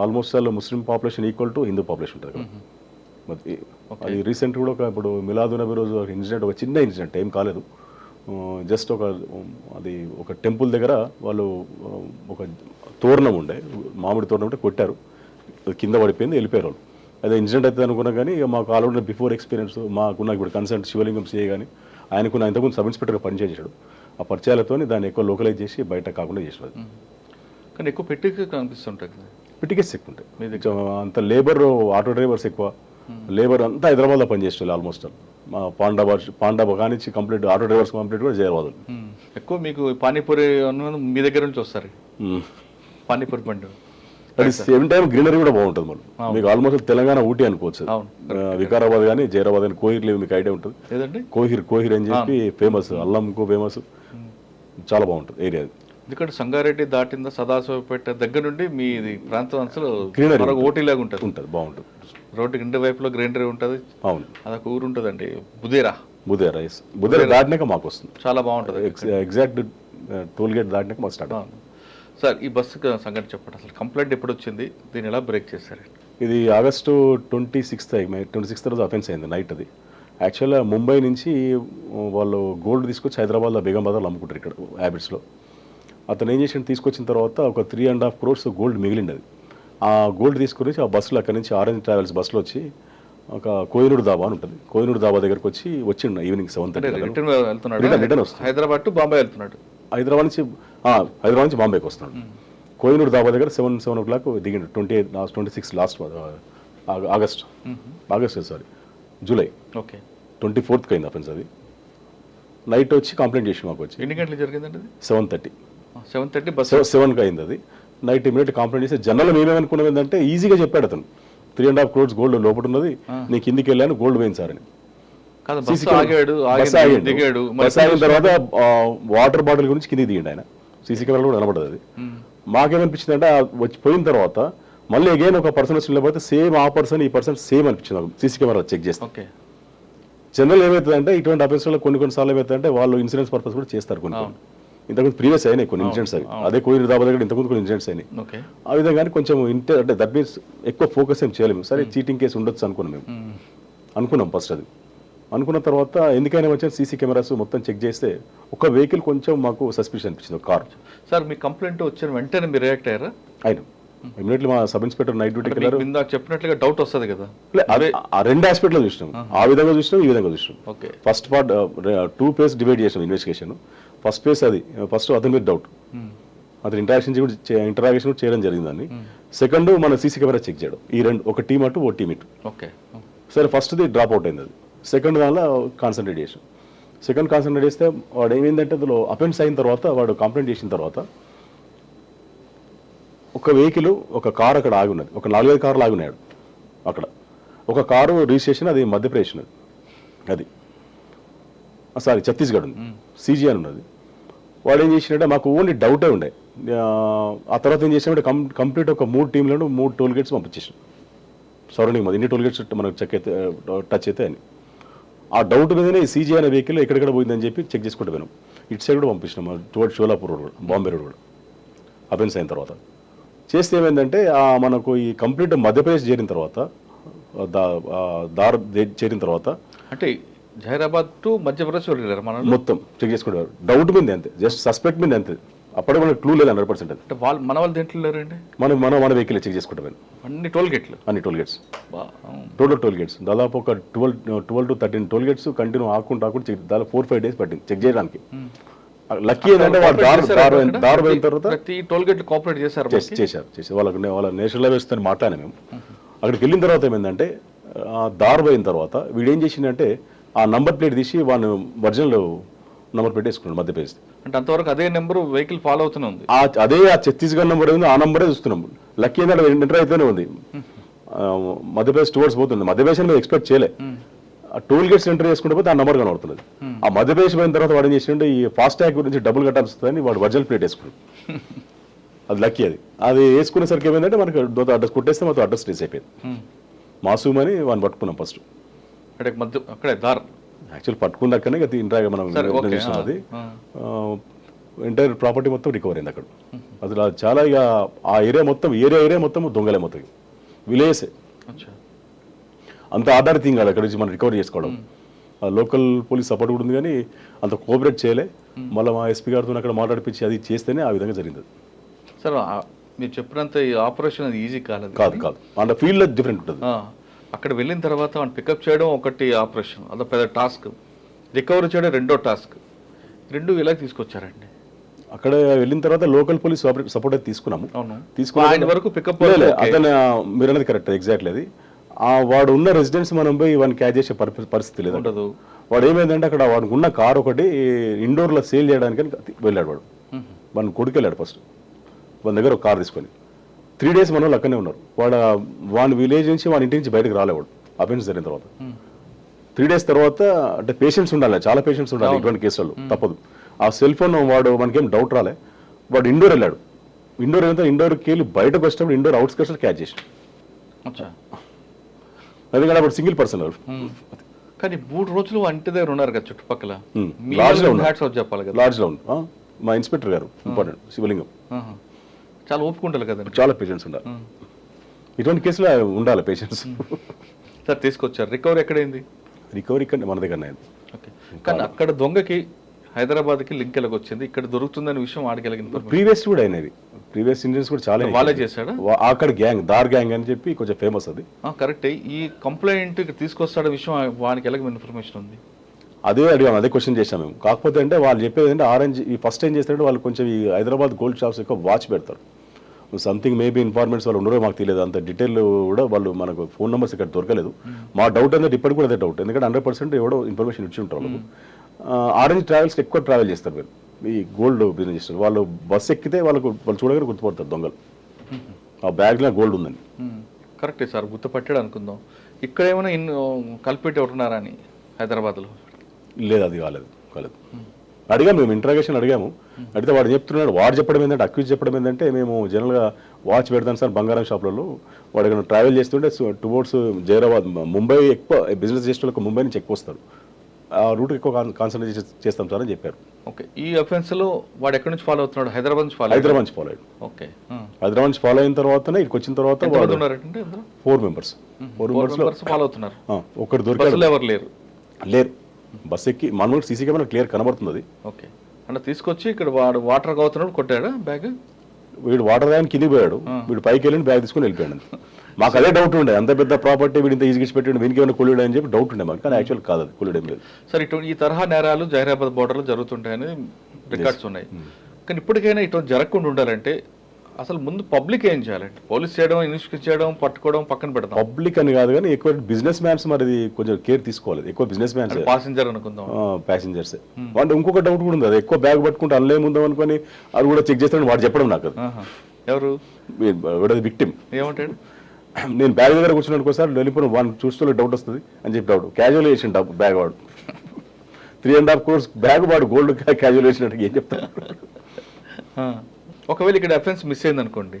Almost all Muslim population equal to Hindu population ఉంటుంది కదా. అది రీసెంట్ కూడా ఇప్పుడు మిలాదు నబీ రోజు ఇన్సిడెంట్, ఒక చిన్న ఇన్సిడెంట్, ఏం కాలేదు. జస్ట్ ఒక టెంపుల్ దగ్గర వాళ్ళు ఒక తోరణం ఉండే, మామిడి తోరణం ఉంటే కొట్టారు, కింద పడిపోయింది, వెళ్ళిపోయారు వాళ్ళు. అదే ఇన్సిడెంట్ అవుతుంది అనుకున్నా కానీ మాకు ఆల్రెడీ బిఫోర్ ఎక్స్పీరియన్స్ మాకున్న ఇప్పుడు కన్సల్ట్ శివలింగం సిఏ కానీ ఆయనకున్న ఇంతకుముందు సబ్ ఇన్స్పెక్టర్గా పనిచేసాడు. ఆ పరిచయాలతో దాన్ని ఎక్కువ లోకలైజ్ చేసి బయట కాకుండా చేసినది. కానీ ఎక్కువ పెట్టికే కనిపిస్తుంటుంది, పెట్టికేస్ ఎక్కువ ఉంటాయి. అంత లేబర్, ఆటో డ్రైవర్స్ ఎక్కువ, లేబర్ అంతా హైదరాబాద్లో పనిచేసేవాళ్ళు ఆల్మోస్ట్. మా పాండాబా కానించి కంప్లీట్ ఆటో డ్రైవర్స్ కంప్లీట్ కూడా జైరాబాద్. ఎక్కువ మీకు పానీపూరి అన్నది మీ దగ్గర నుంచి వస్తారు, పానీపూరి బండి. అది సేమ్ టైం గ్రీనరీ కూడా బాగుంటుంది. మనం మీకు ఆల్మోస్ట్ తెలంగాణ ఊటీ అనుకోవచ్చు. వికారాబాద్ కానీ జైరాబాద్ కానీ కోహిర్ లేవు, మీకు ఐడియా ఉంటుంది. ఏదండి కోహిర్ అని చెప్పి ఫేమస్, అల్లంకు ఫేమస్, చాలా బాగుంటుంది ఏరియా. ఎందుకంటే సంగారెడ్డి దాటిందా సదాశివపేట దగ్గర నుండి మీ ప్రాంతం అసలు గ్రీనరీ ఓటీలాగా ఉంటుంది, ఉంటుంది, బాగుంటుంది. రోడ్డు ఇంటి వైపులో గ్రీనరీ ఉంటుంది. అవును, అదొక ఊరు ఉంటుందండి, బుదేరా దాటినాక మాకు వస్తుంది. చాలా బాగుంటుంది. ఎగ్జాక్ట్ టోల్ గేట్ దాటినాక మాకు స్టార్ట్. సార్ ఈ బస్సు సంగతి చెప్పండి, అసలు కంప్లైంట్ ఎప్పుడు వచ్చింది, దీన్ని ఎలా బ్రేక్ చేశారు? ఇది ఆగస్టు 26th రోజు అఫెన్స్ అయింది నైట్. అది యాక్చువల్గా ముంబై నుంచి వాళ్ళు గోల్డ్ తీసుకొచ్చి హైదరాబాద్లో బేగం బజార్లో అమ్ముకుంటారు ఇక్కడ హ్యాబిట్స్లో. అతను ఏం చేసి తీసుకొచ్చిన తర్వాత ఒక 3.5 crores గోల్డ్ మిగిలింది. అది ఆ గోల్డ్ తీసుకుని ఆ బస్సులో అక్కడి నుంచి ఆరెంజ్ ట్రావెల్స్ బస్సులో వచ్చి ఒక కోయినూరు దాబా అని ఉంటుంది, కోయినూరు దాబా దగ్గరకు వచ్చి వచ్చిండు ఈవినింగ్ 7:30. రిటర్న్ వస్తుంది, హైదరాబాద్ టు బాంబే వెళ్తున్నాడు. హైదరాబాద్ నుంచి బాంబేకి వస్తున్నాడు. కోయినూరు దాబా దగ్గర 7 o'clock దిగిండు. 26 last August July. Okay, 24th అయింది అఫెన్స్. అది నైట్ వచ్చి కంప్లైంట్ చేసి మాకు వచ్చి. ఎన్ని గంటలు జరిగిందండి? 7:30 బస్ 7కి అయింది. అది నైట్ ఇమీడియట్ కంప్లైంట్ చేస్తే జనరల్ మేమేమనుకున్నాం ఏంటంటే ఈజీగా చెప్పాడు అతను, 3.5 crores గోల్డ్ లోపల ఉన్నది, నేను కిందికి వెళ్ళాను, గోల్డ్ పోయింది సార్ అని. బస్ ఆగిన తర్వాత వాటర్ బాటిల్ గురించి కిందికి దిగిండు ఆయన. సీసీ కెమెరాలో కూడా కనబడదు. అది మాకేమనిపించింది అంటే వచ్చి పోయిన తర్వాత మళ్ళీ అగైన్ ఒక పర్సన్ వచ్చి లేకపోతే సేమ్ ఆ పర్సన్ ఈ పర్సన్ సేమ్ అనిపించింది సీసీ కెమెరా చెక్ చేస్తే. జనరల్ ఏమవుతుందంటే ఇటువంటి అఫెన్స్లో కొన్నిసార్లు ఏమవుతుందంటే వాళ్ళు ఇన్సూరెన్స్ పర్పస్ కూడా చేస్తారు. ఇంతకుముందు ప్రీవియస్ అయినాయి కొన్ని ఇన్సిడెంట్స్. అవి అదే కోయినూరు దాబా దగ్గర ఇంతకుముందు కొన్ని ఇన్సిడెంట్స్ అయినాయి. ఆ విధంగా కొంచెం అంటే దట్ మీన్స్ ఎక్కువ ఫోకస్ ఏం చేయలేము. సరే చీటింగ్ కేసు ఉండొచ్చు అనుకున్నాం ఫస్ట్. అది అనుకున్న తర్వాత ఎందుకైనా వచ్చే సీసీ కెమెరాస్ మొత్తం చెక్ చేస్తే ఒక వెహికల్ కొంచెం మాకు సస్పిషన్ అనిపించింది, ఒక కార్. సార్ మీ కంప్లైంట్ వచ్చిన వెంటనే మీరు రియాక్ట్ అయ్యారా? అయినా ఇమీడియట్లీ మా సబ్ ఇన్స్పెక్టర్ నైట్ డ్యూటీకి వెళ్ళారు. చెప్పినట్లుగా డౌట్ వస్తుంది కదా, ఆ రెండు ఆస్పెక్ట్లో చూసినాం, ఆ విధంగా చూసినాం, ఈ విధంగా చూసినాం. ఫస్ట్ పార్ట్ 2 phase డివైడ్ చేసినాం ఇన్వెస్టిగేషన్. ఫస్ట్ ఫేజ్ అది ఫస్ట్ అతని మీద డౌట్, అతను ఇంటరాక్షన్ కూడా చేయడం జరిగిందని. సెకండ్ మన సీసీ కెమెరా చెక్ చేయడం. ఈ రెండు, ఒక టీమ్ అటు ఓ టీమ్ ఇటు. సరే ఫస్ట్ది డ్రాప్ అవుట్ అయింది. అది సెకండ్ దానిలో కాన్సన్ట్రేట్ చేసాం. సెకండ్ కాన్సన్ట్రేట్ చేస్తే వాడు ఏమైందంటే అందులో అఫెన్స్ అయిన తర్వాత వాడు కంప్లైంట్ చేసిన తర్వాత ఒక వెహికల్, ఒక కార్ అక్కడ ఆగి ఉన్నది. ఒక 4-5 కార్లు ఆగి ఉన్నాడు అక్కడ. ఒక కారు రిజిస్ట్రేషన్ అది మధ్యప్రదేశ్ ఉన్నది, అది సారీ ఛత్తీస్గఢ్ ఉంది, సీజీ అని ఉన్నది. వాడు ఏం చేసినట్టే మాకు ఓన్లీ డౌటే ఉండే. ఆ తర్వాత ఏం చేసినట్టే కంప్లీట్ ఒక 3 టీంలను 3 టోల్ గేట్స్ పంపించేసాం సరౌండింగ్. మాది ఎన్ని టోల్ గేట్స్ మనకు చెక్ అయితే టచ్ అయితే అని ఆ డౌట్ మీదనే ఈ సీజీ అనే వెహికల్ ఎక్కడెక్కడ పోయిందని చెప్పి చెక్ చేసుకుంటూ పోయినాం. ఇటు సైడ్ కూడా పంపించినాం, టువర్డ్ షోలాపూర్ రోడ్ కూడా, బాంబే రోడ్ కూడా. అఫెన్స్ అయిన తర్వాత చేస్తే ఏమైందంటే మనకు ఈ కంప్లీట్ మధ్యప్రదేశ్ చేరిన తర్వాత దార్ చేరిన తర్వాత అంటే జహీరాబాద్ టు మధ్యప్రదేశ్ మొత్తం చెక్ చేసుకుంటారు. డౌట్ మీద అంతే, జస్ట్ సస్పెక్ట్ మీద అంతే. అప్పటికి మనకు క్లూ లేదు 100%. అంటే మన వాళ్ళు దేంట్లో లేరండి, మన వెహికల్ చెక్ చేసుకుంటాం. అన్ని toll gates total toll gates దాదాపు ఒక 12 to 13 టోల్ గేట్స్ కంటిన్యూ ఆకుంటూ దాదాపు 4-5 days పట్టింది చెక్ చేయడానికి. లక్కీ ఏంటంటే వాళ్ళు దారు పోయిన తర్వాత టోల్ గేట్ కోఆపరేట్ చేశారు. వాళ్ళ నేషనల్ హైవేస్ తో మాట్లాడాను మేము. అక్కడికి వెళ్ళిన తర్వాత ఏమైందంటే దారు పోయిన తర్వాత వీడు ఏం చేసిందంటే ఆ నంబర్ ప్లేట్ తీసి వాళ్ళు ఒరిజినల్ నంబర్ ప్లేట్ వేసుకున్నాడు మధ్యప్రదేశ్. అంటే అంతవరకు అదే నెంబర్ వెహికల్ ఫాలో అవుతూనే ఉంది. అదే ఆ ఛత్తీస్గఢ్ నెంబర్ ఉంది, ఆ నెంబరే చూస్తున్నాం. లక్కీ ఏంటంటే ఎంటర్ అయితేనే ఉంది, మధ్యప్రదేశ్ టువర్డ్స్ పోతుంది. మధ్యప్రదేశ్ మేము ఎక్స్పెక్ట్ చేయలే. ఆ టోల్ గేట్స్ ఎంటర్ చేసుకుంటే పోతే ఆ నెంబర్ కనబడుతుంది. ఆ మధ్యప్రదేశ్ పోయిన తర్వాత వాడు ఏం చేసిండే ఈ ఫాస్ట్ ట్యాగ్ గురించి డబ్బులు కట్టాల్సి వస్తుందని వాడు ఒరిజినల్ ప్లేట్ వేసుకున్నాడు. అది లక్కీ. అది వేసుకునేసరికి ఏమైందంటే మనకి అడ్రస్ కొట్టేస్తే మొత్తం అడ్రస్ ట్రేస్ అయిపోయింది. మాసూమ్ అని వాడిని పట్టుకున్నాం ఫస్ట్. అక్కడే దార్ యాక్చువల్ పట్టుకున్నాకనే ఇంట్రాగా మనం అది ఎంటైర్ ప్రాపర్టీ మొత్తం రికవర్ అయింది అక్కడ. అసలు చాలా ఇక ఆ ఏరియా మొత్తం దొంగలే మొత్తం, విలేజెస్ అంత ఆధారిత కాదు అక్కడ నుంచి మనం రికవరీ చేసుకోవడం. లోకల్ పోలీస్ సపోర్ట్ కూడా ఉంది కానీ అంత కోఆపరేట్ చేయలే. మళ్ళీ మా ఎస్పీ గారితో అక్కడ మాట్లాడిపించి అది చేస్తేనే ఆ విధంగా జరిగింది. సార్ మీరు చెప్పినంత ఈ ఆపరేషన్ అది ఈజీ కాదు అంత ఫీల్డ్ డిఫరెంట్ ఉంటుంది. అక్కడ వెళ్ళిన తర్వాత మనం పికప్ చేయడం ఒకటి ఆపరేషన్, అదో పెద్ద టాస్క్. రికవరీ చేయడం రెండో టాస్క్. రెండు ఇలా తీసుకొచ్చారండి. అక్కడ వెళ్ళిన తర్వాత లోకల్ పోలీస్ సపోర్ట్ అయితే తీసుకున్నాము. ఆయన వరకు పికప్ అతను మీరు అనేది కరెక్ట్ ఎగ్జాక్ట్లీ. అది వాడు ఉన్న రెసిడెన్స్ మనం పోయి వాడిని క్యాచ్ చేసే పరిస్థితి లేదు. ఉండదు. వాడు ఏమైందంటే అక్కడ వాడికి ఉన్న కార్ ఒకటి ఇండోర్లో సేల్ చేయడానికి వెళ్ళాడు. వాడిని కొడుకు వెళ్ళాడు ఫస్ట్ వాడి దగ్గర ఒక కార్ తీసుకొని. 3 days మన వాళ్ళు అక్కడనే ఉన్నారు. వాడి విలేజ్ నుంచి వాడి ఇంటి నుంచి బయటకు రాలేవాడు అఫెన్స్ జరిగిన తర్వాత. 3 days తర్వాత అంటే పేషెంట్స్ ఉండాలి, చాలా పేషెంట్స్ ఉండాలి ఇటువంటి కేసుల్లో, తప్పదు. ఆ సెల్ ఫోన్ వాడు మనకేం డౌట్ రాలే. వాడు ఇండోర్ వెళ్ళాడు. ఇండోర్ వెళ్తే ఇండోర్కి వెళ్ళి బయటకు వచ్చేటప్పుడు ఇండోర్ అవుట్స్కట్స్ క్యాచ్ చేసి, ఎందుకంటే అప్పుడు సింగిల్ పర్సన్. కానీ 3 రోజులు ఇంటి దగ్గర ఉన్నారు కదా చుట్టుపక్కల. చెప్పాలి కదా. లాడ్జ్లో ఉంది మా ఇన్స్పెక్టర్ గారు, ఇంపార్టెంట్ శివలింగం. చాలా ఓపుకుంటారు కదండి. చాలా పేషెంట్స్ ఉండాలి ఇటువంటి కేసులో, ఉండాలి పేషెంట్స్. సార్ తీసుకొచ్చారు. రికవరీ ఎక్కడైంది? రికవరీ ఇక్కడ మన దగ్గర అయింది. ఓకే. కానీ అక్కడ దొంగకి హైదరాబాద్కి లింక్ ఎలాగొచ్చింది, ఇక్కడ దొరుకుతుందనే విషయం ఆడగలిగింది. ప్రీవియస్ కూడా అయినవి, ప్రీవియస్ ఇండియన్స్ కూడా చాలా వాళ్ళే చేశాడు. అక్కడ గ్యాంగ్, దార్ గ్యాంగ్ అని చెప్పి కొంచెం ఫేమస్ అది. కరెక్ట్. ఈ కంప్లైంట్ తీసుకొస్తాడ విషయం వానికి ఎలాగ ఇన్ఫర్మేషన్ ఉంది? అదే అడిగాము, అదే క్వశ్చన్ చేశాం మేము. కాకపోతే అంటే వాళ్ళు చెప్పేది అంటే ఆరెంజ్ ఈ ఫస్ట్ ఏం చేస్తారంటే వాళ్ళు కొంచెం ఈ హైదరాబాద్ గోల్డ్ షాప్స్ ఎక్కువ వాచ్ పెడతారు. సంథింగ్ మేబీ ఇన్ఫార్మేట్స్ వాళ్ళు ఉండరో మాకు తెలియదు, అంత డీటెయిల్ కూడా వాళ్ళు మనకు ఫోన్ నెంబర్స్ ఇక్కడ దొరకలేదు. మా డౌట్ అనేది ఇప్పటికి కూడా అదే డౌట్, ఎందుకంటే 100% ఎవడో ఇన్ఫర్మేషన్ ఇచ్చి ఉంటారు వాళ్ళు. ఆరెంజ్ ట్రావెల్స్కి ఎక్కువ ట్రావెల్ చేస్తారు వీళ్ళు, ఈ గోల్డ్ బిజినెస్ చేస్తారు. వాళ్ళు బస్సు ఎక్కితే వాళ్ళు చూడగానే గుర్తుపడతారు దొంగలు, ఆ బ్యాగ్లో గోల్డ్ ఉందని. కరెక్టే సార్, గుర్తుపట్టాడు అనుకుందాం. ఇక్కడ ఏమైనా కల్పిట్ ఎవరున్నారా అని హైదరాబాద్లో? లేదు, అది కాలేదు. అడిగాము మేము, ఇంట్రాగేషన్ అడిగాము. అడిగితే వాడు చెప్తున్నాడు, వాడు చెప్పడం ఏంటంటే, అక్యూజ్ చెప్పడం ఏంటంటే, మేము జనరల్గా వాచ్ పెడతాను సార్ బంగారం షాప్లలో. వాడు ఇక్కడ ట్రావెల్ చేస్తుంటే టువర్డ్స్ జైరాబాద్, ముంబై ఎక్కువ బిజినెస్ చేసే వాళ్ళకి ముంబై నుంచి ఎక్కువ వస్తారు, ఆ రూట్ ఎక్కువ కాన్సన్ట్రేట్ చేస్తాం సార్ అని చెప్పారు. ఓకే. ఈ అఫెన్స్లో వాడు ఎక్కడి నుంచి ఫాలో అవుతున్నాడు? హైదరాబాద్ నుంచి ఫాలో అయ్యాడు. ఓకే. హైదరాబాద్ నుంచి ఫాలో అయిన తర్వాతనే ఇక్కడికి వచ్చిన తర్వాత 4 members ఫాలో అవుతున్నారు. ఒకటి దొరికాడు, ఎవరు లేరు. బస్ ఎక్కి మామూలుగా సీసీ కెమెరా క్లియర్ కనబడుతుంది. ఓకే. అంటే తీసుకొచ్చి ఇక్కడ వాడు వాటర్ అవుతున్నాడు, కొట్టాడా బ్యాగ్? వీడు వాటర్ దాని కిందికి పోయాడు, వీడు పైకి వెళ్ళి బ్యాగ్ తీసుకుని వెళ్ళిపోయాడు. మాకు అదే డౌట్ ఉండే, అంత పెద్ద ప్రాపర్టీ వీడు ఇంత ఈజీగా పెట్టాడు, వీనికి ఏమైనా కుళ్ళుడు అని చెప్పి డౌట్ ఉండే మాకు. కానీ యాక్చువల్ కాదు, అది కుళ్ళుడు ఏం లేదు. సార్ ఇటువంటి ఈ తరహా నేరాలు జైరాబాద్ బోర్డర్లో జరుగుతుంటాయని రికార్డ్స్ ఉన్నాయి. కానీ ఇప్పటికైనా ఇటువంటి జరగకుండా ఉండాలంటే అసలు ముందు పబ్లిక్ ఏం చేయాలంటే, పోలీస్ చేయడం, ఇన్వెస్టిగేట్ చేయడం, పట్టుకోవడం పక్కన పెడతాం. పబ్లిక్ అని కాదు కానీ ఎక్కువ బిజినెస్ మ్యాన్స్ మరి కొంచెం కేర్ తీసుకోవాలి. ఎక్కువ బిజినెస్ మ్యాన్స్, పాసెంజర్ అనుకుందాం, ప్యాసింజర్స్. అంటే ఇంకొక డౌట్ కూడా ఉంది, అది ఎక్కువ బ్యాగ్ పట్టుకుంటే అల్లే ముందాం అనుకొని అది కూడా చెక్ చేస్తాడని వాడు చెప్పడం నాకు. అది ఎవరు విక్టిమ్ ఏమంటాడు? నేను బ్యాగ్ దగ్గర కూర్చున్నాడు ఒకసారి వెళ్ళిపోయిన వాడిని చూస్తూ డౌట్ వస్తుంది అని చెప్పి డౌట్ క్యాజువల్ చేసిన బ్యాగ్ వాడు 3.5 crores బ్యాగ్ వాడు గోల్డ్ క్యాజువల్ చేసినట్టు ఏం చెప్తారు. ఒకవేళ ఇక్కడ అఫెన్స్ మిస్ అయింది అనుకోండి,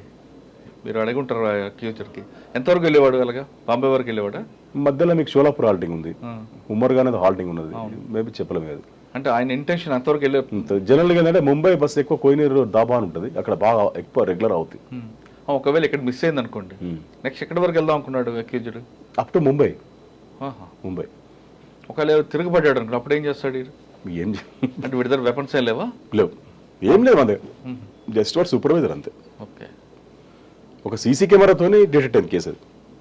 మీరు అడుగుంటారు ఫ్యూచర్కి, ఎంతవరకు వెళ్ళేవాడు? అలాగా బాంబే వరకు వెళ్ళేవాడా? మధ్యలో మీకు షోలాపూర్ హాల్టింగ్ ఉంది, ఉమ్మర్గా అనేది హాల్టింగ్ ఉన్నది, మేబీ చెప్పలేము కాదు. అంటే ఆయన ఇంటెన్షన్ అంతవరకు వెళ్ళే. జనరల్గా ఏంటంటే ముంబై బస్ ఎక్కువ కోయినూరు దాబా అని ఉంటుంది, అక్కడ బాగా ఎక్కువ రెగ్యులర్ అవుతుంది. ఒకవేళ ఇక్కడ మిస్ అయింది అనుకోండి, నెక్స్ట్ ఎక్కడి వరకు వెళ్దాం అనుకున్నాడు అక్యూజ్డ్? Up to Mumbai. ఒకవేళ తిరుగుబడ్డాడు అనుకో, అప్పుడు ఏం చేస్తాడు? ఏం అంటే వీడి దగ్గర వెపన్స్ ఏం లేవా? లేవు, ఏం లేవు అంతే, జస్ట్ వాడు సూపర్వైజర్ అంతే. ఓకే. ఒక సీసీ కెమెరాతోనే డిటెక్ట్ అయింది కేసు.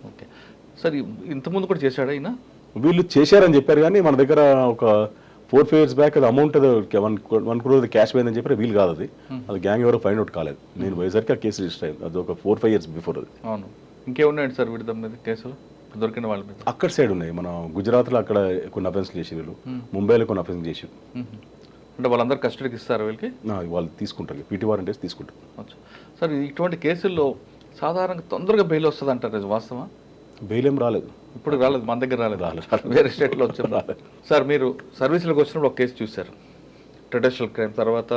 ఓకే. సరే, ఇంతకుముందు కూడా చేశాడా ఈయన? వీళ్ళు చేశారని చెప్పారు కానీ మన దగ్గర ఒక 4-5 years బ్యాక్ అది అమౌంట్ 1 crore క్యాష్ పోయిందని చెప్పారు. వీలు కాదు, అది గ్యాంగ్ ఎవరో ఫైండ్ అవుట్ కాలేదు. నేను పోయేసరికి ఆ కేసు రిజిస్టర్ అయింది, అది ఒక 4-5 years బిఫోర్ అది. అవును. ఇంకేమున్నాయండి సార్ వీడి మీద కేసులు దొరికిన వాళ్ళ మీద? అక్కడ సైడ్ ఉన్నాయి, మన గుజరాత్లో అక్కడ కొన్ని అఫెన్స్ చేసి వీళ్ళు, ముంబైలో కొన్ని అఫెన్స్ చేసి. అంటే వాళ్ళందరూ కస్టడీకి ఇస్తారు వీళ్ళకి? వాళ్ళు తీసుకుంటారు, పీటీ వారెంట్ తీసుకుంటారు. సార్ ఇటువంటి కేసుల్లో సాధారణంగా తొందరగా బెయిల్ వస్తుంది అంటారు, వాస్తవా? బెయిల్ ఏం రాలేదు, ఇప్పుడు రాలేదు, మన దగ్గర రాలేదు, వేరే స్టేట్లో వచ్చింది. సార్ మీరు సర్వీసులకు వచ్చినప్పుడు ఒక కేసు చూశారు, ట్రెడిషనల్ క్రైమ్, తర్వాత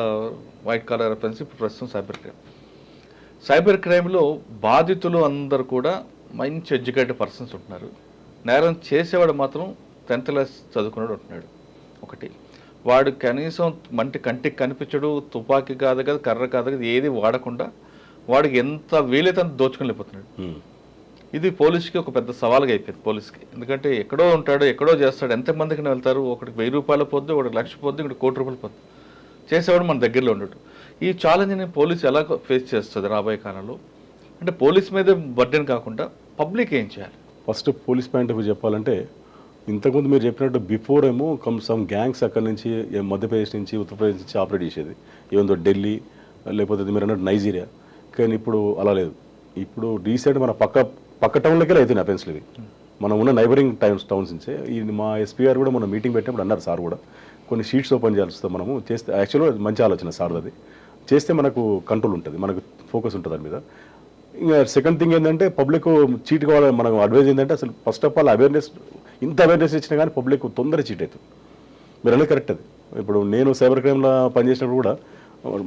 వైట్ కాలర్ అఫెన్స్, ఇప్పుడు ప్రస్తుతం సైబర్ క్రైమ్. సైబర్ క్రైమ్లో బాధితులు అందరూ కూడా మంచి ఎడ్యుకేటెడ్ పర్సన్స్ ఉంటున్నారు, నేరం చేసేవాడు మాత్రం 10th class చదువుకున్నాడు ఉంటున్నాడు. ఒకటి, వాడు కనీసం కంటికి కనిపించడు, తుపాకీ కాదు కదా, కర్ర కాదు కదా, ఏది వాడకుండా వాడికి ఎంత వీలైతే అంత దోచుకొని వెళ్ళిపోతున్నాడు. ఇది పోలీస్కి ఒక పెద్ద సవాల్గా అయిపోయింది పోలీస్కి, ఎందుకంటే ఎక్కడో ఉంటాడు, ఎక్కడో చేస్తాడు, ఎంతమందికి వెళ్తారు, ఒకటికి 1000 రూపాయలు పోద్దు, ఒకటి 1,00,000 పోద్దు, ఇంకోటి 1 కోటి రూపాయలు పోద్దు, చేసేవాడు మన దగ్గరలో ఉండడు. ఈ ఛాలెంజ్ని పోలీసు ఎలా ఫేస్ చేస్తుంది రాబోయే కాలంలో? అంటే పోలీస్ మీద బర్డెన్ కాకుండా పబ్లిక్ ఏం చేయాలి? First police point of view చెప్పాలంటే, ఇంతకుముందు మీరు చెప్పినట్టు బిఫోర్ ఏమో సమ్ గ్యాంగ్స్ అక్కడ నుంచి మధ్యప్రదేశ్ నుంచి ఉత్తరప్రదేశ్ నుంచి ఆపరేట్ చేసేది, ఈవెన్ దో ఢిల్లీ లేకపోతే మీరు అన్నట్టు నైజీరియా. కానీ ఇప్పుడు అలా లేదు. ఇప్పుడు రీసెంట్ మన పక్క టౌన్లోకి వెళ్ళి అవుతున్నాయి అఫెన్స్లు ఇవి. మనం ఉన్న నైబరింగ్ టౌన్స్ నుంచే ఈ మా ఎస్పీ గారు కూడా మనం మీటింగ్ పెట్టినప్పుడు అన్నారు సార్ కూడా కొన్ని షీట్స్ ఓపెన్ చేయాల్సి వస్తే మనము చేస్తే యాక్చువల్గా మంచి ఆలోచన సార్ అది చేస్తే మనకు కంట్రోల్ ఉంటుంది, మనకు ఫోకస్ ఉంటుంది దాని మీద. ఇంకా సెకండ్ థింగ్ ఏంటంటే పబ్లిక్ చీట్ కావాలి, మనకు అడ్వైజ్ ఏంటంటే అసలు ఫస్ట్ ఆఫ్ ఆల్ అవేర్నెస్, ఇంత అవేర్నెస్ ఇచ్చినా కానీ పబ్లిక్ తొందర చీట్ అవుతుంది. మీరు అనేది కరెక్ట్ అది. ఇప్పుడు నేను సైబర్ క్రైమ్లో పనిచేసినప్పుడు కూడా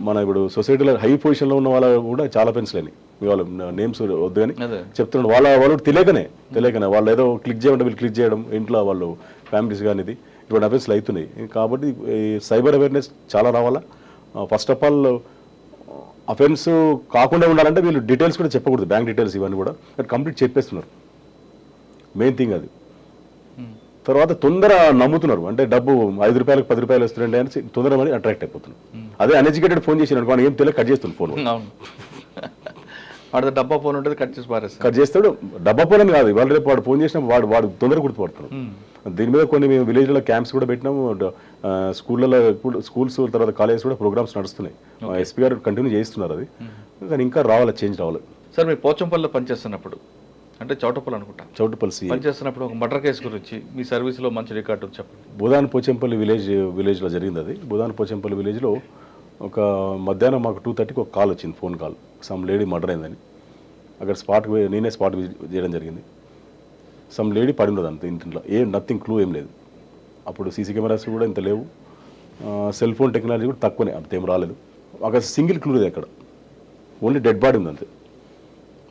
మన ఇప్పుడు సొసైటీలో హై పొజిషన్లో ఉన్న వాళ్ళ కూడా చాలా పెన్సిల్ మీ వాళ్ళ నేమ్స్ వద్దు అని చెప్తున్నాడు. వాళ్ళు తెలియకనే వాళ్ళు ఏదో క్లిక్ చేయడం, వీళ్ళు క్లిక్ చేయడం, ఇంట్లో వాళ్ళు ఫ్యామిలీస్ కానీ ఇది ఇటువంటి అఫెన్స్లు అవుతున్నాయి. కాబట్టి ఈ సైబర్ అవేర్నెస్ చాలా రావాలా. ఫస్ట్ ఆఫ్ ఆల్ అఫెన్స్ కాకుండా ఉండాలంటే వీళ్ళు డీటెయిల్స్ కూడా చెప్పకూడదు, బ్యాంక్ డీటెయిల్స్ ఇవన్నీ కూడా కంప్లీట్ చెప్పేస్తున్నారు. మెయిన్ థింగ్ అది. తర్వాత తొందర నమ్ముతున్నారు, అంటే డబ్బు 5 రూపాయలకు 10 రూపాయలు వస్తుందంటే అని తొందర మనీ అట్రాక్ట్ అయిపోతున్నారు. అదే అన్ఎడ్యుకేటెడ్ ఫోన్ చేసిన అనుకో ఏం తెలియక కట్ చేస్తుంది ఫోన్. వాడు డబ్బా ఫోన్ ఉంటుంది కట్ చేస్తాడు. డబ్బా ఫోన్ అని కాదు, వాళ్ళు రేపు వాడు ఫోన్ చేసినా వాడు తొందర గుర్తుపడుతున్నాడు. దీని మీద కొన్ని మేము విలేజ్లో క్యాంప్స్ కూడా పెట్టినాము, స్కూళ్ళలో స్కూల్స్ తర్వాత కాలేజెస్ కూడా ప్రోగ్రామ్స్ నడుస్తున్నాయి. ఎస్పీ గారు కంటిన్యూ చేస్తున్నారు అది, కానీ ఇంకా రావాలి, చేంజ్ రావాలి. సార్ మీరు పోచంపల్లిలో పనిచేస్తున్నప్పుడు, అంటే చౌటపల్లి అనుకుంటా, చౌటపల్లి పనిచేస్తున్నప్పుడు ఒక మర్డర్ కేసు గురించి మీ సర్వీస్లో మంచి రికార్డు చెప్పండి. బుధాన్ పోచంపల్లి విలేజ్లో జరిగింది అది. బుధాన్ పోచంపల్లి విలేజ్లో ఒక మధ్యాహ్నం మాకు 2:30కి ఒక కాల్ వచ్చింది, phone call, some lady murder అయిందని. అక్కడ నేనే స్పాట్ విజిట్ చేయడం జరిగింది. సమ్ లేడీ పడి ఉండదు అంత ఇంట్లో, నథింగ్ క్లూ ఏం లేదు. అప్పుడు సీసీ కెమెరాస్ కూడా ఇంత లేవు, సెల్ ఫోన్ టెక్నాలజీ కూడా తక్కువనే, అంతేం రాలేదు. అక్కడ సింగిల్ క్లూ లేదు, అక్కడ ఓన్లీ డెడ్ బాడీ ఉంది అంతే,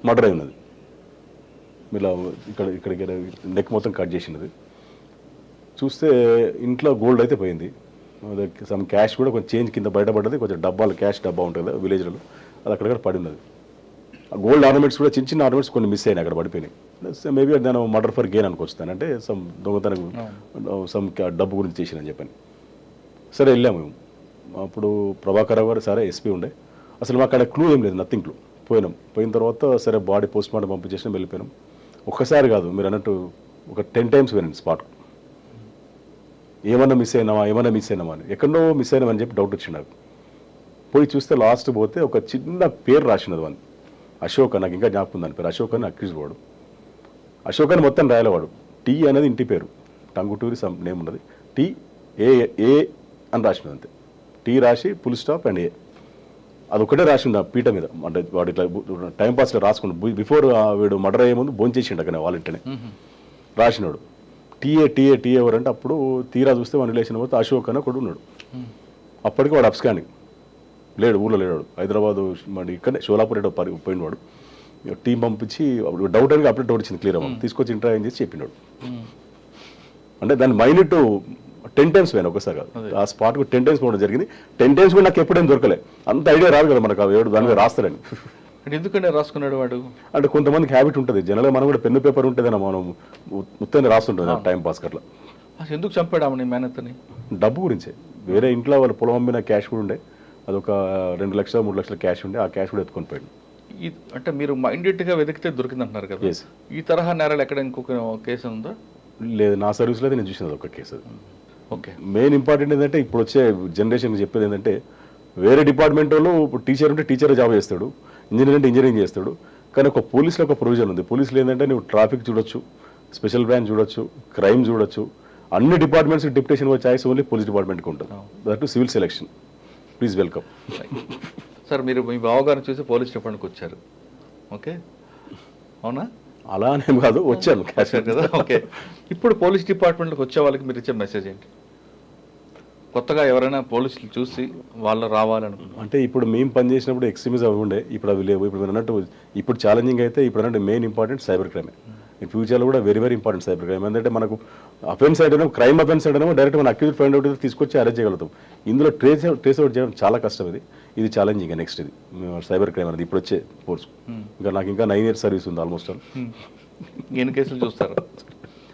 మర్డర్ అయి ఉన్నది. ఇలా ఇక్కడ నెక్ మొత్తం కట్ చేసినది. చూస్తే ఇంట్లో గోల్డ్ అయితే పోయింది, సమ్ క్యాష్ కూడా కొంచెం చేంజ్ కింద బయటపడ్డది, కొంచెం డబ్బాలు క్యాష్ డబ్బా ఉంటుంది కదా విలేజ్లో, అది అక్కడక్కడ పడి ఉన్నది. గోల్డ్ ఆర్నమెంట్స్ కూడా చిన్న ఆర్నమెంట్స్ కొన్ని మిస్ అయినాయి, అక్కడ పడిపోయినాయి. మేబీ దాని మర్డర్ ఫర్ గెయిన్ అనుకొస్తాను, అంటే సమ్ దొంగతనం సమ్ డబ్బు గురించి చేసినని చెప్పని. సరే వెళ్ళాము మేము. అప్పుడు ప్రభాకర్ గారు సరే ఎస్పీ ఉండే, అసలు మాకు అక్కడ క్లూ ఏం లేదు, నథింగ్ క్లూ. పోయిన తర్వాత సరే బాడీ పోస్ట్ మార్టం పంపించేసిన వెళ్ళిపోయినాం. ఒక్కసారి కాదు మీరు అన్నట్టు ఒక 10 times పోయినాను స్పాట్. ఏమన్నా మిస్ అయినామా అని, ఎక్కడో మిస్ అయినామని చెప్పి డౌట్ వచ్చింది నాకు. పోయి చూస్తే లాస్ట్ పోతే ఒక చిన్న పేరు రాసినది వాడిని, అశోక్, నాకు ఇంకా జ్ఞాపకం ఉంది పేరు. అశోక్ అని అక్యూజ్ వాడు. అశోక్ అని మొత్తం రాయలేవాడు, టీ అనేది ఇంటి పేరు, టంగుటూరి సమ్ నేమ్ ఉన్నది, టీ అని రాసినది అంతే. టీ రాసి ఫుల్ స్టాప్ అండ్ అదొక్కటే రాసిండు ఆ పీట మీద. అంటే వాడు ఇట్లా టైంపాస్లో రాసుకుండు, బిఫోర్ వీడు మర్డర్ అయ్యే ముందు భోజనం చేసిండు అక్కడ వాళ్ళింటనే రాసినాడు. టీఏ ఎవరంటే అప్పుడు తీరా చూస్తే వాడిని రిలేషన్ పోతే అశోక్ అని ఒకడు ఉన్నాడు. అప్పటికి వాడు అప్స్కాండింగ్ లేడు, ఊళ్ళో లేడు, హైదరాబాదు మరి ఇక్కడనే షోలాపూర్ ఏడో పోయిన వాడు. టీం పంపించి డౌట్ అని అప్డేట్ వచ్చింది క్లియర్ అవ్వాలి, తీసుకొచ్చి ఇంటర్వ్యూ చేసి చెప్పినాడు. అంటే దాన్ని మైనట్ 10 times పోయాను ఒకసారి కాదు, ఆ స్పాట్కు 10 times పోవడం జరిగింది. 10 times కూడా నాకు ఎప్పుడేం దొరకలే, అంత ఐడియా రాదు కదా మనకు, ఎవడు దాని మీద రాస్తారని. ఎందుకంటే రాసుకున్నాడు వాడు, అంటే కొంతమందికి హ్యాబిట్ ఉంటుంది, జనరల్గా మనం కూడా పెన్ను పేపర్ ఉంటుందని మనం మొత్తాన్ని రాస్తుంటుంది టైం పాస్ అట్లా. ఎందుకు చంపాడు ఆమె మేనత్తని? డబ్బు గురించే. వేరే ఇంట్లో వాళ్ళు పొలం అమ్మిన క్యాష్ కూడా ఉండే, అదొక 2 లక్షలు 3 లక్షల క్యాష్ ఉండే, ఆ క్యాష్ కూడా ఎత్తుకొని పోయాడు. అంటే మీరు మైండెడ్గా వెతికితే దొరికింది అంటున్నారు కదా, ఈ తరహా నేరాలు ఎక్కడ ఇంకొక కేసు ఉందా? లేదు, నా సర్వీస్లో అయితే నేను చూసినది ఒక కేసు. ఓకే, మెయిన్ ఇంపార్టెంట్ ఏంటంటే ఇప్పుడు వచ్చే జనరేషన్కి చెప్పేది ఏంటంటే, వేరే డిపార్ట్మెంట్ వాళ్ళు ఇప్పుడు టీచర్ ఉంటే టీచర్ జాబ్ చేస్తాడు, ఇంజనీర్ అంటే ఇంజనీరింగ్ చేస్తాడు, కానీ ఒక పోలీసులో ఒక ప్రొవిజన్ ఉంది. పోలీసులు ఏంటంటే నువ్వు ట్రాఫిక్ చూడొచ్చు, స్పెషల్ బ్రాంచ్ చూడొచ్చు, క్రైమ్ చూడొచ్చు, అన్ని departments deputation choice only police డిపార్ట్మెంట్కి ఉంటుంది. That civil selection. Please welcome. Sir మీరు మీ బావగారిని చూసి పోలీస్ డిపార్ట్మెంట్కి వచ్చారు, ఓకే అవునా? అలా అనేం కాదు, వచ్చాను కదా. ఓకే, ఇప్పుడు పోలీస్ డిపార్ట్మెంట్కి వచ్చే వాళ్ళకి మీరు ఇచ్చే మెసేజ్ ఏంటి? కొత్తగా ఎవరైనా పోలీసులు చూసి వాళ్ళు రావాలనుకుంటున్నారు అంటే, ఇప్పుడు మేము పనిచేసినప్పుడు ఎక్స్ట్రీమిజం అవి ఉండే, ఇప్పుడు అవి లేవు. ఇప్పుడు మీరు అన్నట్టు ఇప్పుడు ఛాలెంజింగ్ అయితే ఇప్పుడు అన్నట్టు మెయిన్ ఇంపార్టెంట్ సైబర్ క్రైమే. ఈ ఫ్యూచర్లో కూడా వెరీ ఇంపార్టెంట్ సైబర్ క్రైమ్. ఎందుకంటే మనకు అఫెన్స్ అయితేనే, క్రైమ్ అఫెన్స్ అయితేనేమో డైరెక్ట్ మన అక్యూజ్ ఫైండ్ అవుట్ తీసుకొచ్చి అరెస్ట్ చేయగలుగుతాం. ఇందులో ట్రేస్ అవుట్ చేయడం చాలా కష్టం. ఇది ఛాలెంజింగ్. నెక్స్ట్ ఇది సైబర్ క్రైమ్ అనేది ఇప్పుడు వచ్చే ఫోర్స్. ఇంకా నాకు ఇంకా 9 years సర్వీస్ ఉంది ఆల్మోస్ట్. ఎన్ని కేసులు చూస్తారు?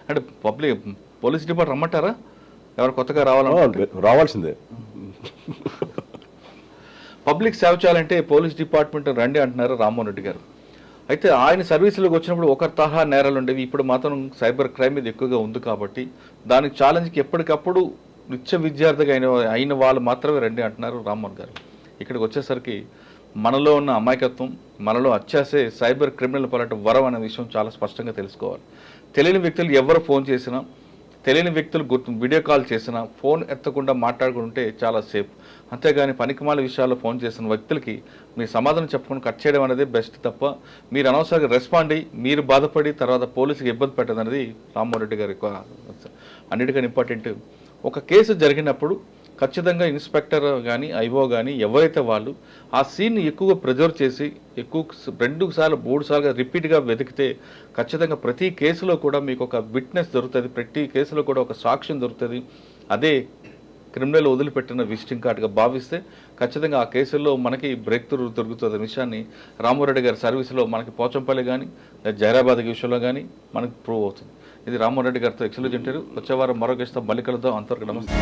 అంటే పోలీస్ డిపార్ట్మెంట్ రమ్మంటారా? ఎవరు కొత్తగా రావాల్సిందే. పబ్లిక్ సేవ చేయాలంటే పోలీస్ డిపార్ట్మెంట్ రండి అంటున్నారు రామ్మోహన్ రెడ్డి గారు. అయితే ఆయన సర్వీసులకు వచ్చినప్పుడు ఒక తరహా నేరాలు ఉండేవి, ఇప్పుడు మాత్రం సైబర్ క్రైమ్ ఇది ఎక్కువగా ఉంది కాబట్టి దానికి ఛాలెంజ్కి ఎప్పటికప్పుడు నిత్య విద్యార్థిగా అయిన వాళ్ళు మాత్రమే రండి అంటున్నారు రామ్మోహన్ గారు. ఇక్కడికి వచ్చేసరికి మనలో ఉన్న అమాయకత్వం, మనలో అత్యాసే సైబర్ క్రిమినల్ పాలంటే వరం అనే విషయం చాలా స్పష్టంగా తెలుసుకోవాలి. తెలియని వ్యక్తులు ఎవరు ఫోన్ చేసినా, తెలియని వ్యక్తులు వీడియో కాల్ చేసినా ఫోన్ ఎత్తకుండా మాట్లాడుకుంటే చాలా సేఫ్. అంతేగాని పనికిమాల విషయాల్లో ఫోన్ చేసిన వ్యక్తులకి మీ సమాధానం చెప్పుకొని కట్ చేయడం అనేది బెస్ట్ తప్ప మీరు అనవసరంగా రెస్పాండ్ అయ్యి మీరు బాధపడి తర్వాత పోలీసుకి ఇబ్బంది పెట్టడం అనేది రామ్మోహన్ రెడ్డి గారి అన్నిటికన్నా ఇంపార్టెంట్. ఒక కేసు జరిగినప్పుడు ఖచ్చితంగా ఇన్స్పెక్టర్ కానీ ఐఓ కానీ ఎవరైతే వాళ్ళు ఆ సీన్ని ఎక్కువగా ప్రిజర్వ్ చేసి ఎక్కువ 2 సార్లు 3 సార్లుగా రిపీట్గా వెతికితే ఖచ్చితంగా ప్రతి కేసులో కూడా మీకు ఒక విట్నెస్ దొరుకుతుంది, ప్రతి కేసులో కూడా ఒక సాక్ష్యం దొరుకుతుంది. అదే క్రిమినల్ వదిలిపెట్టిన విజిటింగ్ కార్డుగా భావిస్తే ఖచ్చితంగా ఆ కేసుల్లో మనకి బ్రేక్ త్రూ దొరుకుతుంది విషయాన్ని రామ్మోహన్ రెడ్డి గారి సర్వీస్లో మనకి పోచంపల్లి కానీ జైరాబాద్ విషయంలో కానీ మనకి ప్రూవ్ అవుతుంది. ఇది రామ్మోహన్ రెడ్డి గారితో ఎక్సలెంట్ ఇంటర్వ్యూ. వచ్చే వారం మరో గెస్ట్తో మళ్ళీ కలుద్దాం. అంతవరకు నమస్తే.